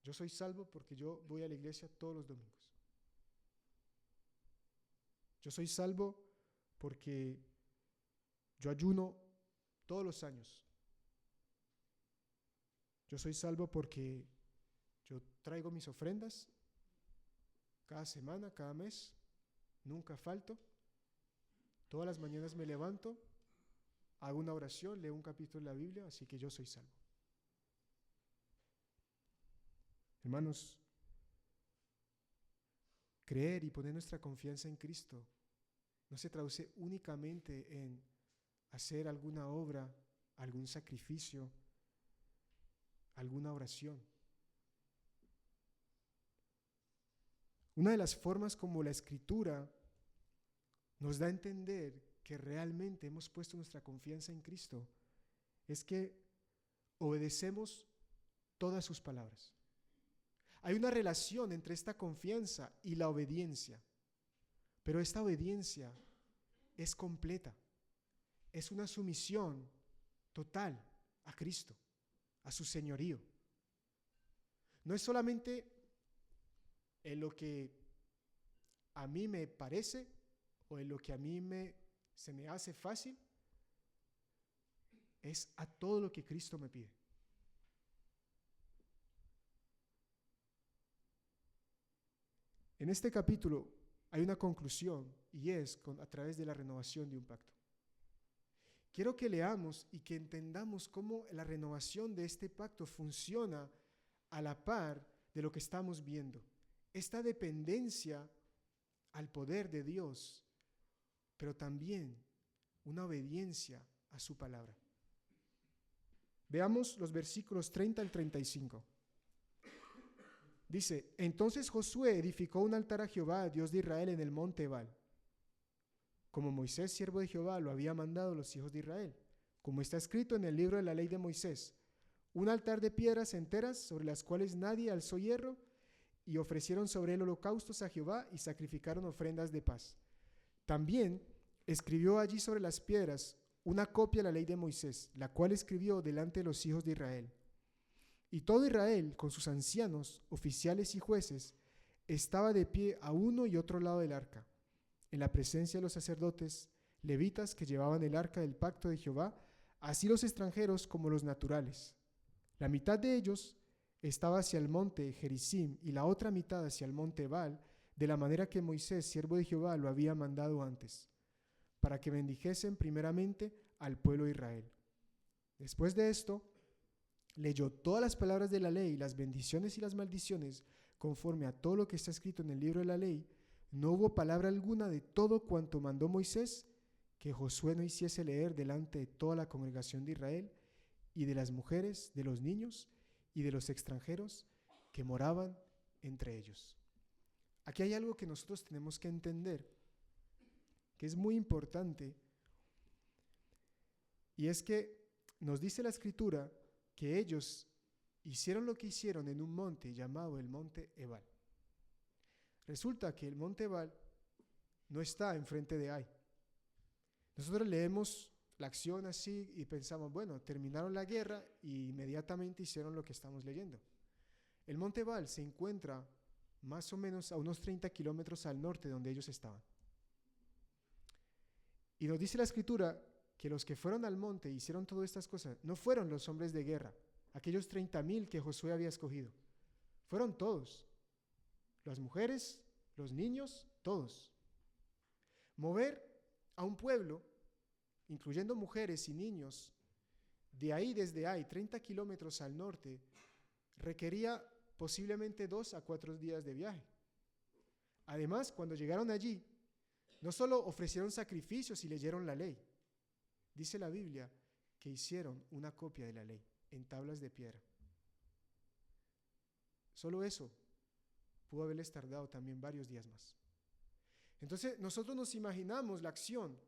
Yo soy salvo porque yo voy a la iglesia todos los domingos. Yo soy salvo porque yo ayuno todos los años. Yo soy salvo porque yo traigo mis ofrendas cada semana, cada mes, nunca falto, todas las mañanas me levanto, hago una oración, leo un capítulo de la Biblia, así que yo soy salvo. Hermanos, creer y poner nuestra confianza en Cristo no se traduce únicamente en hacer alguna obra, algún sacrificio, alguna oración. Una de las formas como la Escritura nos da a entender que realmente hemos puesto nuestra confianza en Cristo es que obedecemos todas sus palabras. Hay una relación entre esta confianza y la obediencia, pero esta obediencia es completa, es una sumisión total a Cristo, a su señorío. No es solamente en lo que a mí me parece o en lo que a mí se me hace fácil, es a todo lo que Cristo me pide. En este capítulo hay una conclusión y es a través de la renovación de un pacto. Quiero que leamos y que entendamos cómo la renovación de este pacto funciona a la par de lo que estamos viendo. Esta dependencia al poder de Dios, pero también una obediencia a su palabra. Veamos los versículos 30 al 35. Dice: entonces Josué edificó un altar a Jehová, Dios de Israel, en el monte Ebal, como Moisés, siervo de Jehová, lo había mandado a los hijos de Israel, como está escrito en el libro de la ley de Moisés, un altar de piedras enteras sobre las cuales nadie alzó hierro, y ofrecieron sobre él holocaustos a Jehová y sacrificaron ofrendas de paz. También escribió allí sobre las piedras una copia de la ley de Moisés, la cual escribió delante de los hijos de Israel. Y todo Israel, con sus ancianos, oficiales y jueces, estaba de pie a uno y otro lado del arca, en la presencia de los sacerdotes levitas que llevaban el arca del pacto de Jehová, así los extranjeros como los naturales. La mitad de ellos estaba hacia el monte Gerizim y la otra mitad hacia el monte Ebal, de la manera que Moisés, siervo de Jehová, lo había mandado antes, para que bendijesen primeramente al pueblo de Israel. Después de esto, leyó todas las palabras de la ley, las bendiciones y las maldiciones, conforme a todo lo que está escrito en el libro de la ley. No hubo palabra alguna de todo cuanto mandó Moisés que Josué no hiciese leer delante de toda la congregación de Israel, y de las mujeres, de los niños y de los extranjeros que moraban entre ellos. Aquí hay algo que nosotros tenemos que entender, que es muy importante, y es que nos dice la Escritura que ellos hicieron lo que hicieron en un monte llamado el monte Ebal. Resulta que el monte Ebal no está enfrente de Ai. Nosotros leemos la acción así y pensamos, bueno, terminaron la guerra y inmediatamente hicieron lo que estamos leyendo. El monte Ebal se encuentra más o menos a unos 30 kilómetros al norte de donde ellos estaban. Y nos dice la Escritura que los que fueron al monte e hicieron todas estas cosas no fueron los hombres de guerra, aquellos 30,000 que Josué había escogido. Fueron todos, las mujeres, los niños, todos. Mover a un pueblo, incluyendo mujeres y niños, de ahí, desde ahí, 30 kilómetros al norte, requería posiblemente 2 a 4 días de viaje. Además, cuando llegaron allí, no solo ofrecieron sacrificios y leyeron la ley. Dice la Biblia que hicieron una copia de la ley en tablas de piedra. Solo eso pudo haberles tardado también varios días más. Entonces, nosotros nos imaginamos la acción.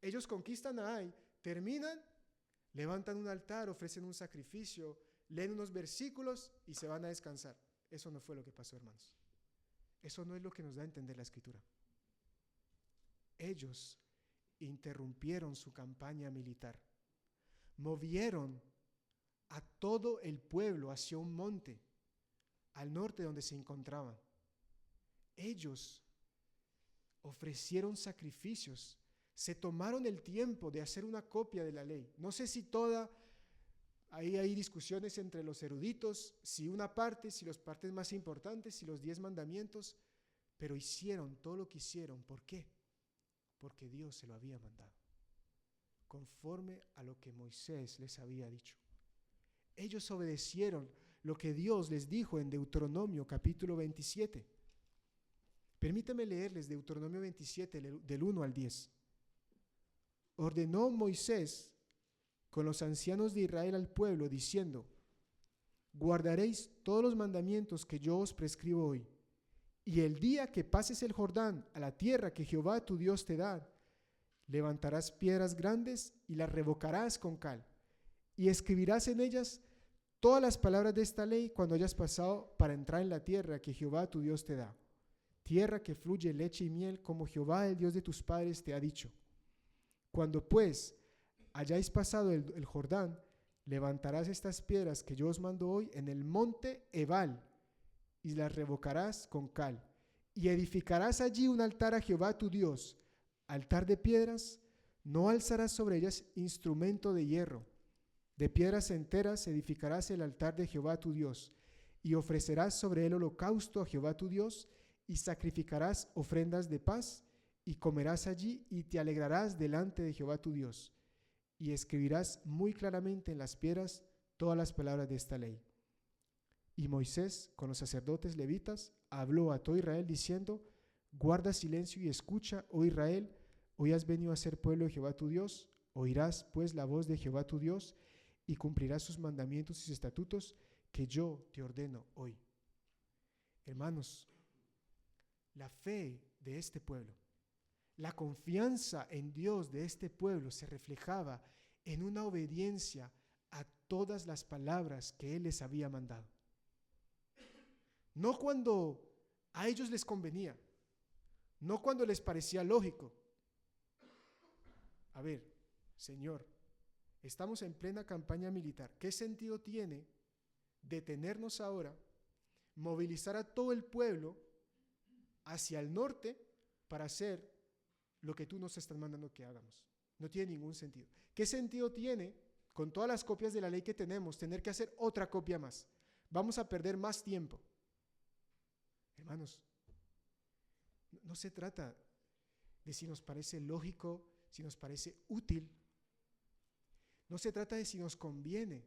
Ellos conquistan a Ai, terminan, levantan un altar, ofrecen un sacrificio, leen unos versículos y se van a descansar. Eso no fue lo que pasó, hermanos. Eso no es lo que nos da a entender la Escritura. Ellos interrumpieron su campaña militar. Movieron a todo el pueblo hacia un monte, al norte donde se encontraban. Ellos ofrecieron sacrificios, se tomaron el tiempo de hacer una copia de la ley. No sé si ahí hay discusiones entre los eruditos, si una parte, si las partes más importantes, si los 10 mandamientos, pero hicieron todo lo que hicieron. ¿Por qué? Porque Dios se lo había mandado, conforme a lo que Moisés les había dicho. Ellos obedecieron lo que Dios les dijo en Deuteronomio capítulo 27. Permítame leerles Deuteronomio 27 del 1 al 10. Ordenó Moisés con los ancianos de Israel al pueblo, diciendo: guardaréis todos los mandamientos que yo os prescribo hoy. Y el día que pases el Jordán a la tierra que Jehová tu Dios te da, levantarás piedras grandes y las revocarás con cal, y escribirás en ellas todas las palabras de esta ley cuando hayas pasado para entrar en la tierra que Jehová tu Dios te da, tierra que fluye leche y miel, como Jehová el Dios de tus padres te ha dicho. Cuando pues hayáis pasado el Jordán, levantarás estas piedras que yo os mando hoy en el monte Ebal, y las revocarás con cal, y edificarás allí un altar a Jehová tu Dios, altar de piedras. No alzarás sobre ellas instrumento de hierro. De piedras enteras edificarás el altar de Jehová tu Dios, y ofrecerás sobre él holocausto a Jehová tu Dios, y sacrificarás ofrendas de paz, y comerás allí, y te alegrarás delante de Jehová tu Dios, y escribirás muy claramente en las piedras todas las palabras de esta ley. Y Moisés, con los sacerdotes levitas, habló a todo Israel diciendo: guarda silencio y escucha, oh Israel, hoy has venido a ser pueblo de Jehová tu Dios. Oirás pues la voz de Jehová tu Dios, y cumplirás sus mandamientos y sus estatutos que yo te ordeno hoy. Hermanos, la fe de este pueblo, la confianza en Dios de este pueblo se reflejaba en una obediencia a todas las palabras que Él les había mandado. No cuando a ellos les convenía, no cuando les parecía lógico. A ver, Señor, estamos en plena campaña militar. ¿Qué sentido tiene detenernos ahora, movilizar a todo el pueblo hacia el norte para hacer lo que tú nos estás mandando que hagamos? No tiene ningún sentido. ¿Qué sentido tiene, con todas las copias de la ley que tenemos, tener que hacer otra copia más? Vamos a perder más tiempo. Hermanos, no se trata de si nos parece lógico, si nos parece útil. No se trata de si nos conviene,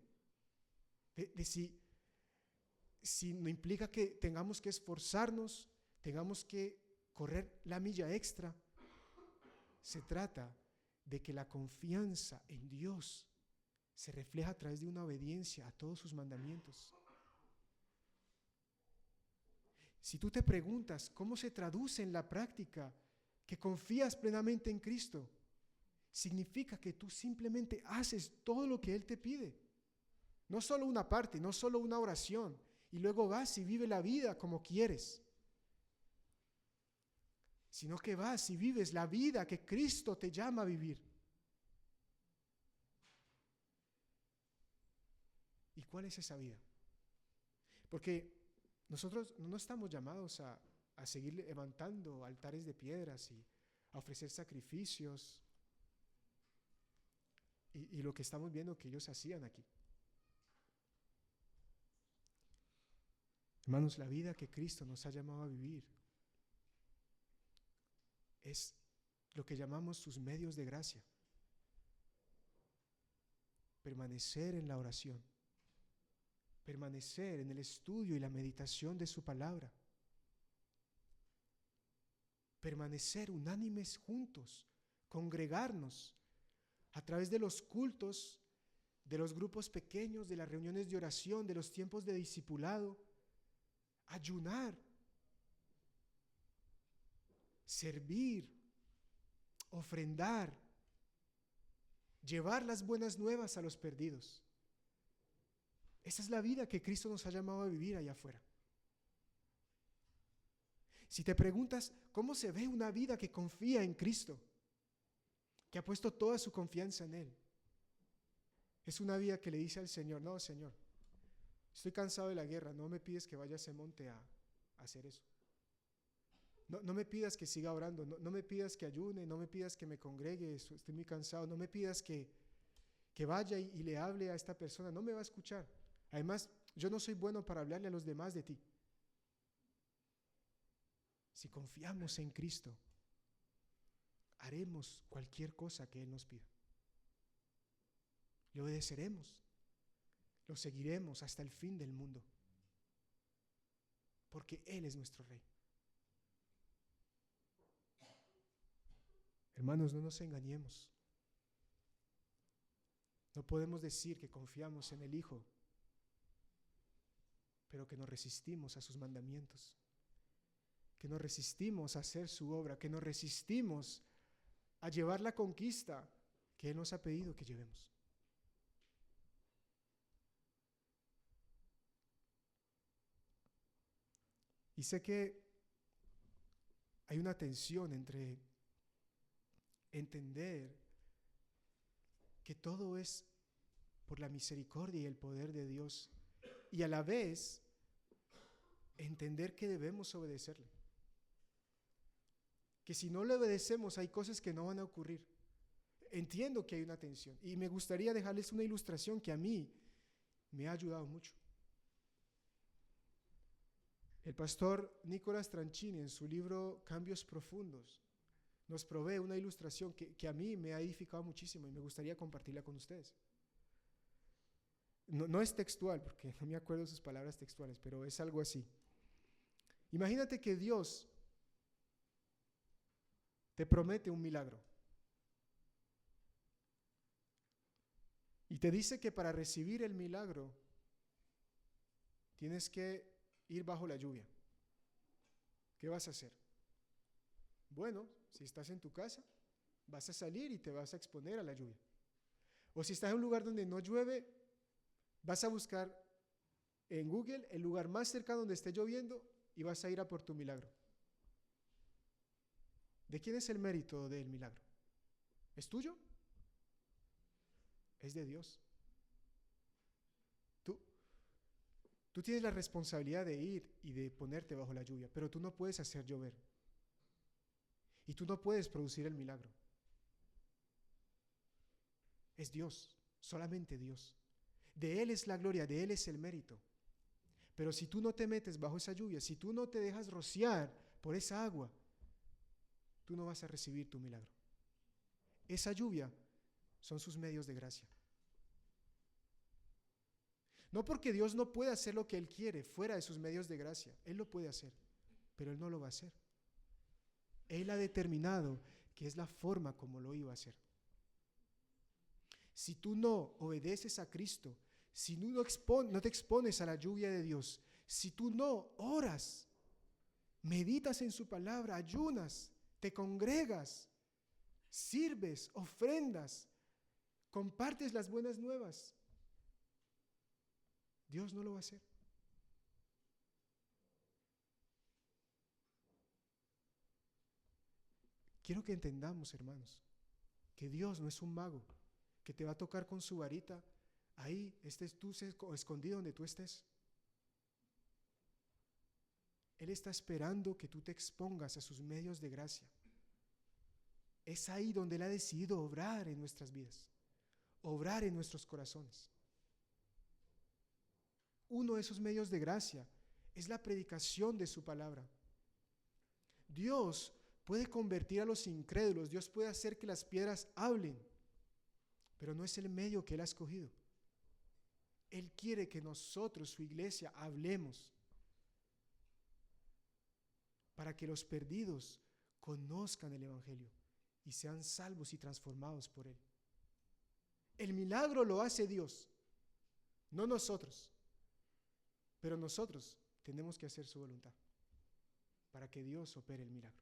de si no implica que tengamos que esforzarnos, tengamos que correr la milla extra. Se trata de que la confianza en Dios se refleja a través de una obediencia a todos sus mandamientos. Si tú te preguntas cómo se traduce en la práctica que confías plenamente en Cristo, significa que tú simplemente haces todo lo que Él te pide. No solo una parte, no solo una oración, y luego vas y vives la vida como quieres, sino que vas y vives la vida que Cristo te llama a vivir. ¿Y cuál es esa vida? Porque nosotros no estamos llamados a seguir levantando altares de piedras y a ofrecer sacrificios y lo que estamos viendo que ellos hacían aquí. Hermanos, la vida que Cristo nos ha llamado a vivir es lo que llamamos sus medios de gracia. Permanecer en la oración, permanecer en el estudio y la meditación de su palabra, permanecer unánimes juntos, congregarnos a través de los cultos, de los grupos pequeños, de las reuniones de oración, de los tiempos de discipulado, ayunar, servir, ofrendar, llevar las buenas nuevas a los perdidos. Esa es la vida que Cristo nos ha llamado a vivir allá afuera. Si te preguntas cómo se ve una vida que confía en Cristo, que ha puesto toda su confianza en Él, es una vida que le dice al Señor: no, Señor, estoy cansado de la guerra, no me pides que vaya a ese monte a hacer eso. No me pidas que siga orando, no me pidas que ayune, no me pidas que me congregue, estoy muy cansado, no me pidas que vaya y le hable a esta persona, no me va a escuchar. Además, yo no soy bueno para hablarle a los demás de ti. si confiamos en Cristo, haremos cualquier cosa que Él nos pida. Le obedeceremos, lo seguiremos hasta el fin del mundo, porque Él es nuestro Rey. Hermanos, no nos engañemos. No podemos decir que confiamos en el Hijo, pero que nos resistimos a sus mandamientos, que nos resistimos a hacer su obra, que nos resistimos a llevar la conquista que Él nos ha pedido que llevemos. Y sé que hay una tensión entre entender que todo es por la misericordia y el poder de Dios, y a la vez entender que debemos obedecerle. Que si no le obedecemos hay cosas que no van a ocurrir. Entiendo que hay una tensión y me gustaría dejarles una ilustración que a mí me ha ayudado mucho. El pastor Nicolás Tranchini, en su libro Cambios Profundos, nos provee una ilustración que a mí me ha edificado muchísimo y me gustaría compartirla con ustedes. No es textual, porque no me acuerdo sus palabras textuales, pero es algo así. Imagínate que Dios te promete un milagro y te dice que para recibir el milagro tienes que ir bajo la lluvia. ¿Qué vas a hacer? Bueno, si estás en tu casa, vas a salir y te vas a exponer a la lluvia. O si estás en un lugar donde no llueve, vas a buscar en Google el lugar más cercano donde esté lloviendo y vas a ir a por tu milagro. ¿De quién es el mérito del milagro? ¿Es tuyo? Es de Dios. Tú tienes la responsabilidad de ir y de ponerte bajo la lluvia, pero tú no puedes hacer llover. Y tú no puedes producir el milagro. Es Dios, solamente Dios. De Él es la gloria, de Él es el mérito. Pero si tú no te metes bajo esa lluvia, si tú no te dejas rociar por esa agua, tú no vas a recibir tu milagro. Esa lluvia son sus medios de gracia. No porque Dios no pueda hacer lo que Él quiere fuera de sus medios de gracia. Él lo puede hacer, pero Él no lo va a hacer. Él ha determinado que es la forma como lo iba a hacer. Si tú no obedeces a Cristo, si tú no te expones a la lluvia de Dios, si tú no oras, meditas en su palabra, ayunas, te congregas, sirves, ofrendas, compartes las buenas nuevas, Dios no lo va a hacer. Quiero que entendamos, hermanos, que Dios no es un mago que te va a tocar con su varita. Ahí estés tú escondido donde tú estés. Él está esperando que tú te expongas a sus medios de gracia. Es ahí donde Él ha decidido obrar en nuestras vidas, obrar en nuestros corazones. Uno de esos medios de gracia es la predicación de su palabra. Dios puede convertir a los incrédulos, Dios puede hacer que las piedras hablen, pero no es el medio que Él ha escogido. Él quiere que nosotros, su iglesia, hablemos para que los perdidos conozcan el Evangelio y sean salvos y transformados por Él. El milagro lo hace Dios, no nosotros. Pero nosotros tenemos que hacer su voluntad para que Dios opere el milagro.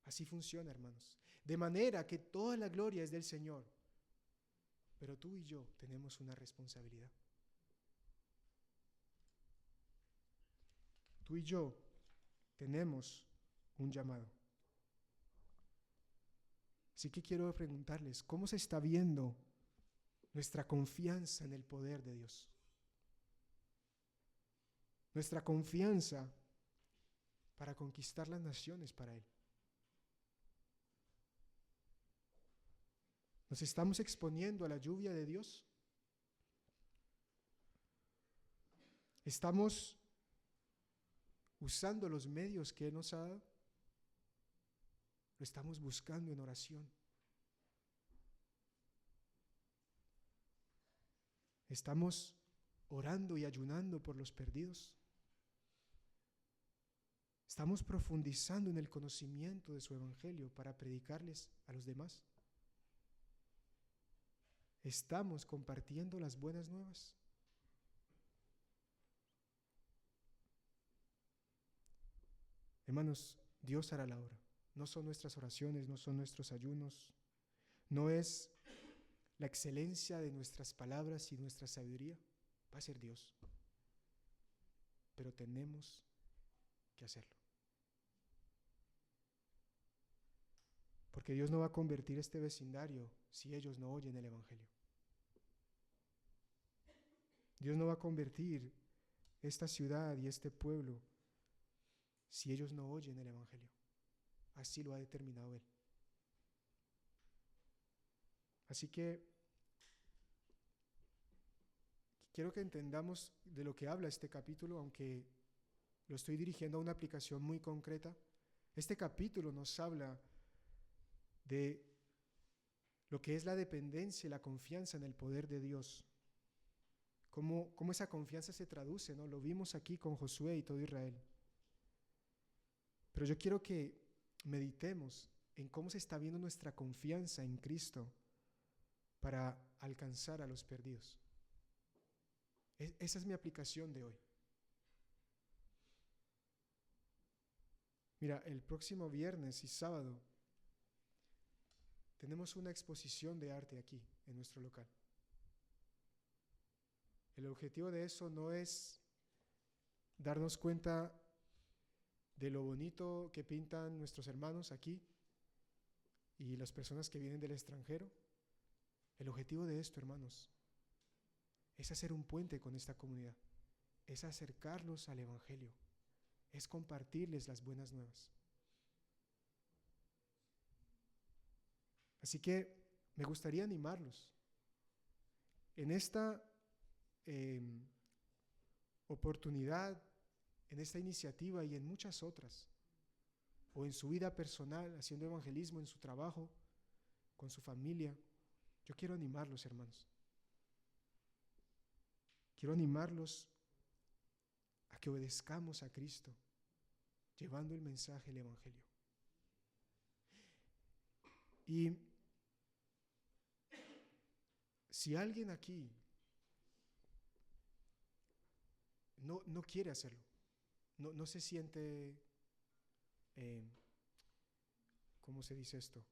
Así funciona, hermanos. De manera que toda la gloria es del Señor. Pero tú y yo tenemos una responsabilidad. Tú y yo tenemos un llamado. Así que quiero preguntarles, ¿cómo se está viendo nuestra confianza en el poder de Dios? Nuestra confianza para conquistar las naciones para Él. ¿Nos estamos exponiendo a la lluvia de Dios? ¿Estamos usando los medios que Él nos ha dado? Lo estamos buscando en oración. Estamos orando y ayunando por los perdidos. Estamos profundizando en el conocimiento de su evangelio para predicarles a los demás. Estamos compartiendo las buenas nuevas. Hermanos, Dios hará la obra. No son nuestras oraciones, no son nuestros ayunos, no es la excelencia de nuestras palabras y nuestra sabiduría. Va a ser Dios. Pero tenemos que hacerlo. Porque Dios no va a convertir este vecindario si ellos no oyen el evangelio. Dios no va a convertir esta ciudad y este pueblo si ellos no oyen el evangelio. Así lo ha determinado Él. Así que quiero que entendamos de lo que habla este capítulo, aunque lo estoy dirigiendo a una aplicación muy concreta. Este capítulo nos habla de lo que es la dependencia y la confianza en el poder de Dios. Cómo esa confianza se traduce, ¿no? Lo vimos aquí con Josué y todo Israel. Pero yo quiero que meditemos en cómo se está viendo nuestra confianza en Cristo para alcanzar a los perdidos. Esa es mi aplicación de hoy. Mira, el próximo viernes y sábado tenemos una exposición de arte aquí en nuestro local. El objetivo de eso no es darnos cuenta de lo bonito que pintan nuestros hermanos aquí y las personas que vienen del extranjero. El objetivo de esto, hermanos, es hacer un puente con esta comunidad, es acercarlos al evangelio, es compartirles las buenas nuevas. Así que me gustaría animarlos en esta oportunidad, en esta iniciativa y en muchas otras, o en su vida personal, haciendo evangelismo en su trabajo, con su familia. Yo quiero animarlos, hermanos. Quiero animarlos a que obedezcamos a Cristo, llevando el mensaje, el evangelio. Y si alguien aquí no quiere hacerlo, no se siente, ¿cómo se dice esto?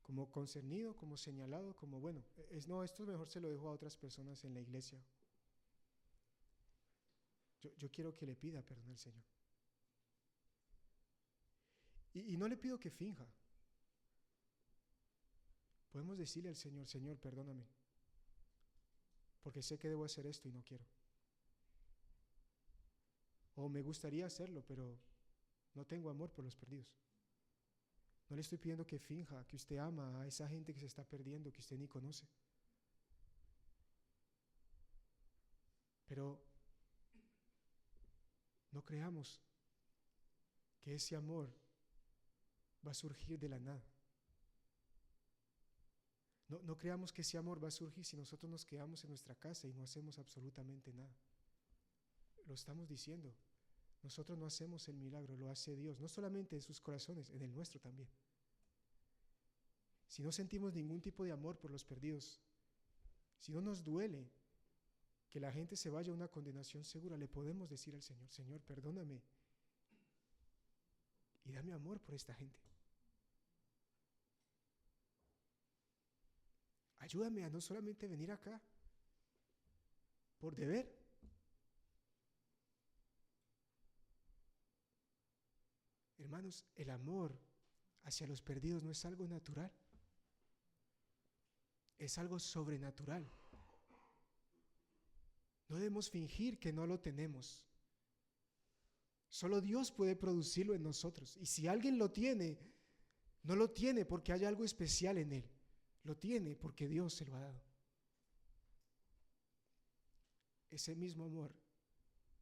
Como concernido, como señalado, como bueno, esto mejor se lo dejo a otras personas en la iglesia. Yo quiero que le pida perdón al Señor. Y no le pido que finja. Podemos decirle al Señor, Señor, perdóname, porque sé que debo hacer esto y no quiero. O me gustaría hacerlo, pero no tengo amor por los perdidos. No le estoy pidiendo que finja que usted ama a esa gente que se está perdiendo, que usted ni conoce. Pero no creamos que ese amor va a surgir de la nada. No creamos que ese amor va a surgir si nosotros nos quedamos en nuestra casa y no hacemos absolutamente nada. Lo estamos diciendo. Nosotros no hacemos el milagro, lo hace Dios, no solamente en sus corazones, en el nuestro también. Si no sentimos ningún tipo de amor por los perdidos, si no nos duele que la gente se vaya a una condenación segura, le podemos decir al Señor, Señor, perdóname y dame amor por esta gente. Ayúdame a no solamente venir acá por deber, hermanos, el amor hacia los perdidos no es algo natural, es algo sobrenatural. No debemos fingir que no lo tenemos. Solo Dios puede producirlo en nosotros. Y si alguien lo tiene, no lo tiene porque hay algo especial en él. Lo tiene porque Dios se lo ha dado. Ese mismo amor,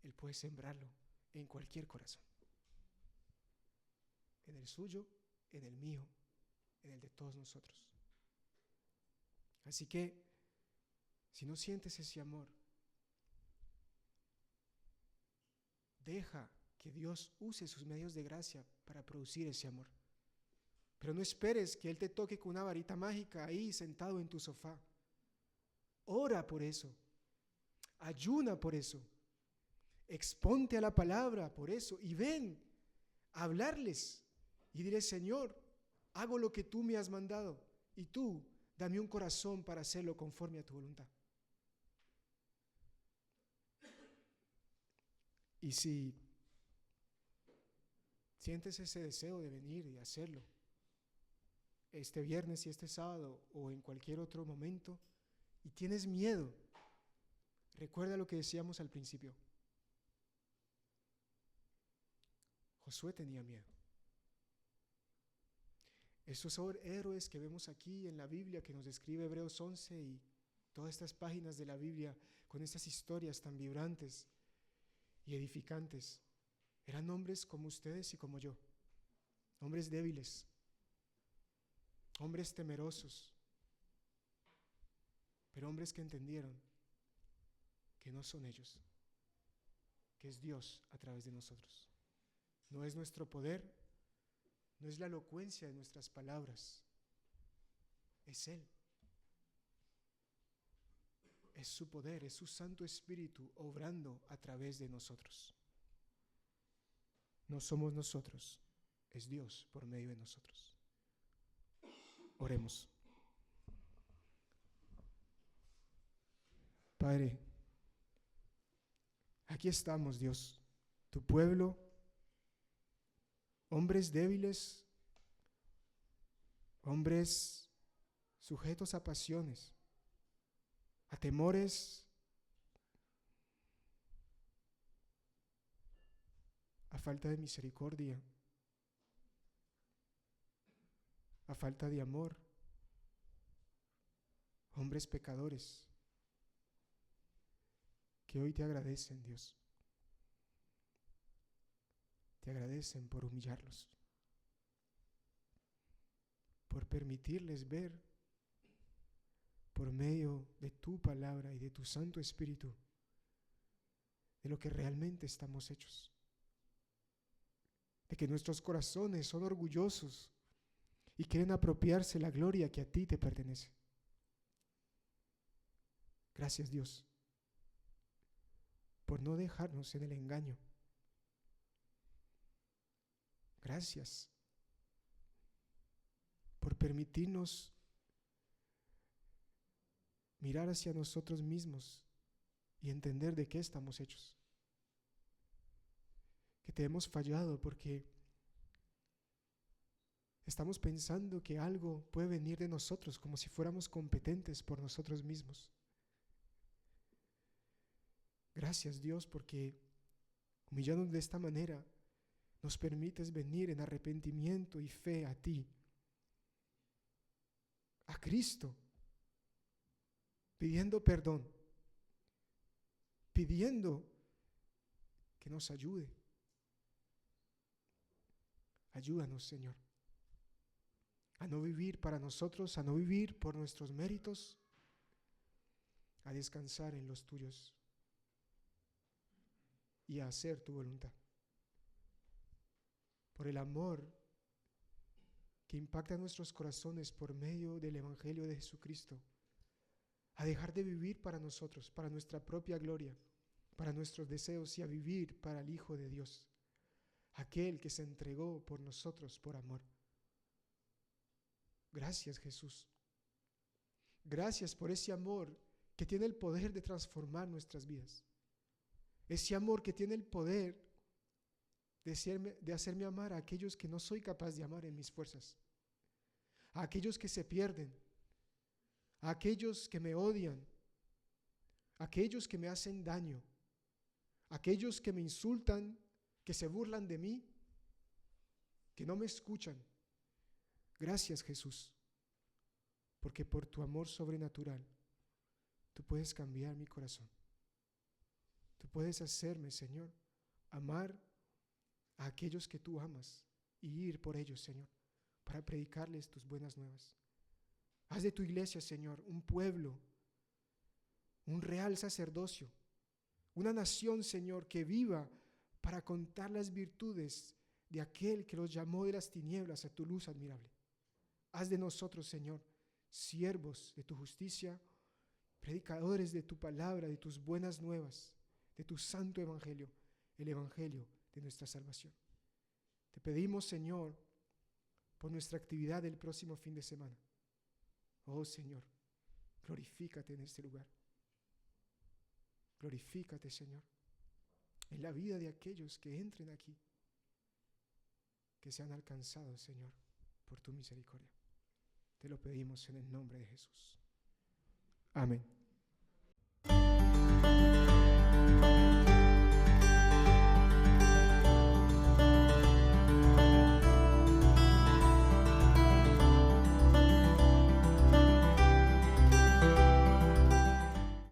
Él puede sembrarlo en cualquier corazón, en el suyo, en el mío, en el de todos nosotros. Así que, si no sientes ese amor, deja que Dios use sus medios de gracia para producir ese amor. Pero no esperes que Él te toque con una varita mágica ahí sentado en tu sofá. Ora por eso. Ayuna por eso. Exponte a la palabra por eso. Y ven a hablarles. Y diré, Señor, hago lo que tú me has mandado. Y tú, dame un corazón para hacerlo conforme a tu voluntad. Y si sientes ese deseo de venir y hacerlo, este viernes y este sábado o en cualquier otro momento, y tienes miedo, recuerda lo que decíamos al principio. Josué tenía miedo. Esos héroes que vemos aquí en la Biblia, que nos describe Hebreos 11 y todas estas páginas de la Biblia con estas historias tan vibrantes y edificantes, eran hombres como ustedes y como yo, hombres débiles, hombres temerosos, pero hombres que entendieron que no son ellos, que es Dios a través de nosotros. No es nuestro poder, no es la elocuencia de nuestras palabras, es Él. Es su poder, es su Santo Espíritu obrando a través de nosotros. No somos nosotros, es Dios por medio de nosotros. Oremos. Padre, aquí estamos, Dios, tu pueblo, hombres débiles, hombres sujetos a pasiones, a temores, a falta de misericordia, a falta de amor, hombres pecadores, que hoy te agradecen, Dios. Te agradecen por humillarlos, por permitirles ver por medio de tu palabra y de tu Santo Espíritu de lo que realmente estamos hechos, de que nuestros corazones son orgullosos y quieren apropiarse la gloria que a ti te pertenece. Gracias, Dios, por no dejarnos en el engaño. Gracias por permitirnos mirar hacia nosotros mismos y entender de qué estamos hechos. Que te hemos fallado porque estamos pensando que algo puede venir de nosotros como si fuéramos competentes por nosotros mismos. Gracias, Dios, porque humillándonos de esta manera nos permites venir en arrepentimiento y fe a ti, a Cristo, pidiendo perdón, pidiendo que nos ayude. Ayúdanos, Señor, a no vivir para nosotros, a no vivir por nuestros méritos, a descansar en los tuyos y a hacer tu voluntad. Por el amor que impacta nuestros corazones por medio del Evangelio de Jesucristo, a dejar de vivir para nosotros, para nuestra propia gloria, para nuestros deseos y a vivir para el Hijo de Dios, aquel que se entregó por nosotros por amor. Gracias, Jesús. Gracias por ese amor que tiene el poder de transformar nuestras vidas. Ese amor que tiene el poder de hacerme amar a aquellos que no soy capaz de amar en mis fuerzas, a aquellos que se pierden, a aquellos que me odian, a aquellos que me hacen daño, a aquellos que me insultan, que se burlan de mí, que no me escuchan. Gracias, Jesús, porque por tu amor sobrenatural tú puedes cambiar mi corazón. Tú puedes hacerme, Señor, amar a aquellos que tú amas y ir por ellos, Señor, para predicarles tus buenas nuevas. Haz de tu iglesia, Señor, un pueblo, un real sacerdocio, una nación, Señor, que viva para contar las virtudes de aquel que los llamó de las tinieblas a tu luz admirable. Haz de nosotros, Señor, siervos de tu justicia, predicadores de tu palabra, de tus buenas nuevas, de tu santo evangelio, el evangelio de nuestra salvación. Te pedimos, Señor, por nuestra actividad del próximo fin de semana. Oh, Señor, glorifícate en este lugar. Glorifícate, Señor, en la vida de aquellos que entren aquí, que sean alcanzados, Señor, por tu misericordia. Te lo pedimos en el nombre de Jesús. Amén.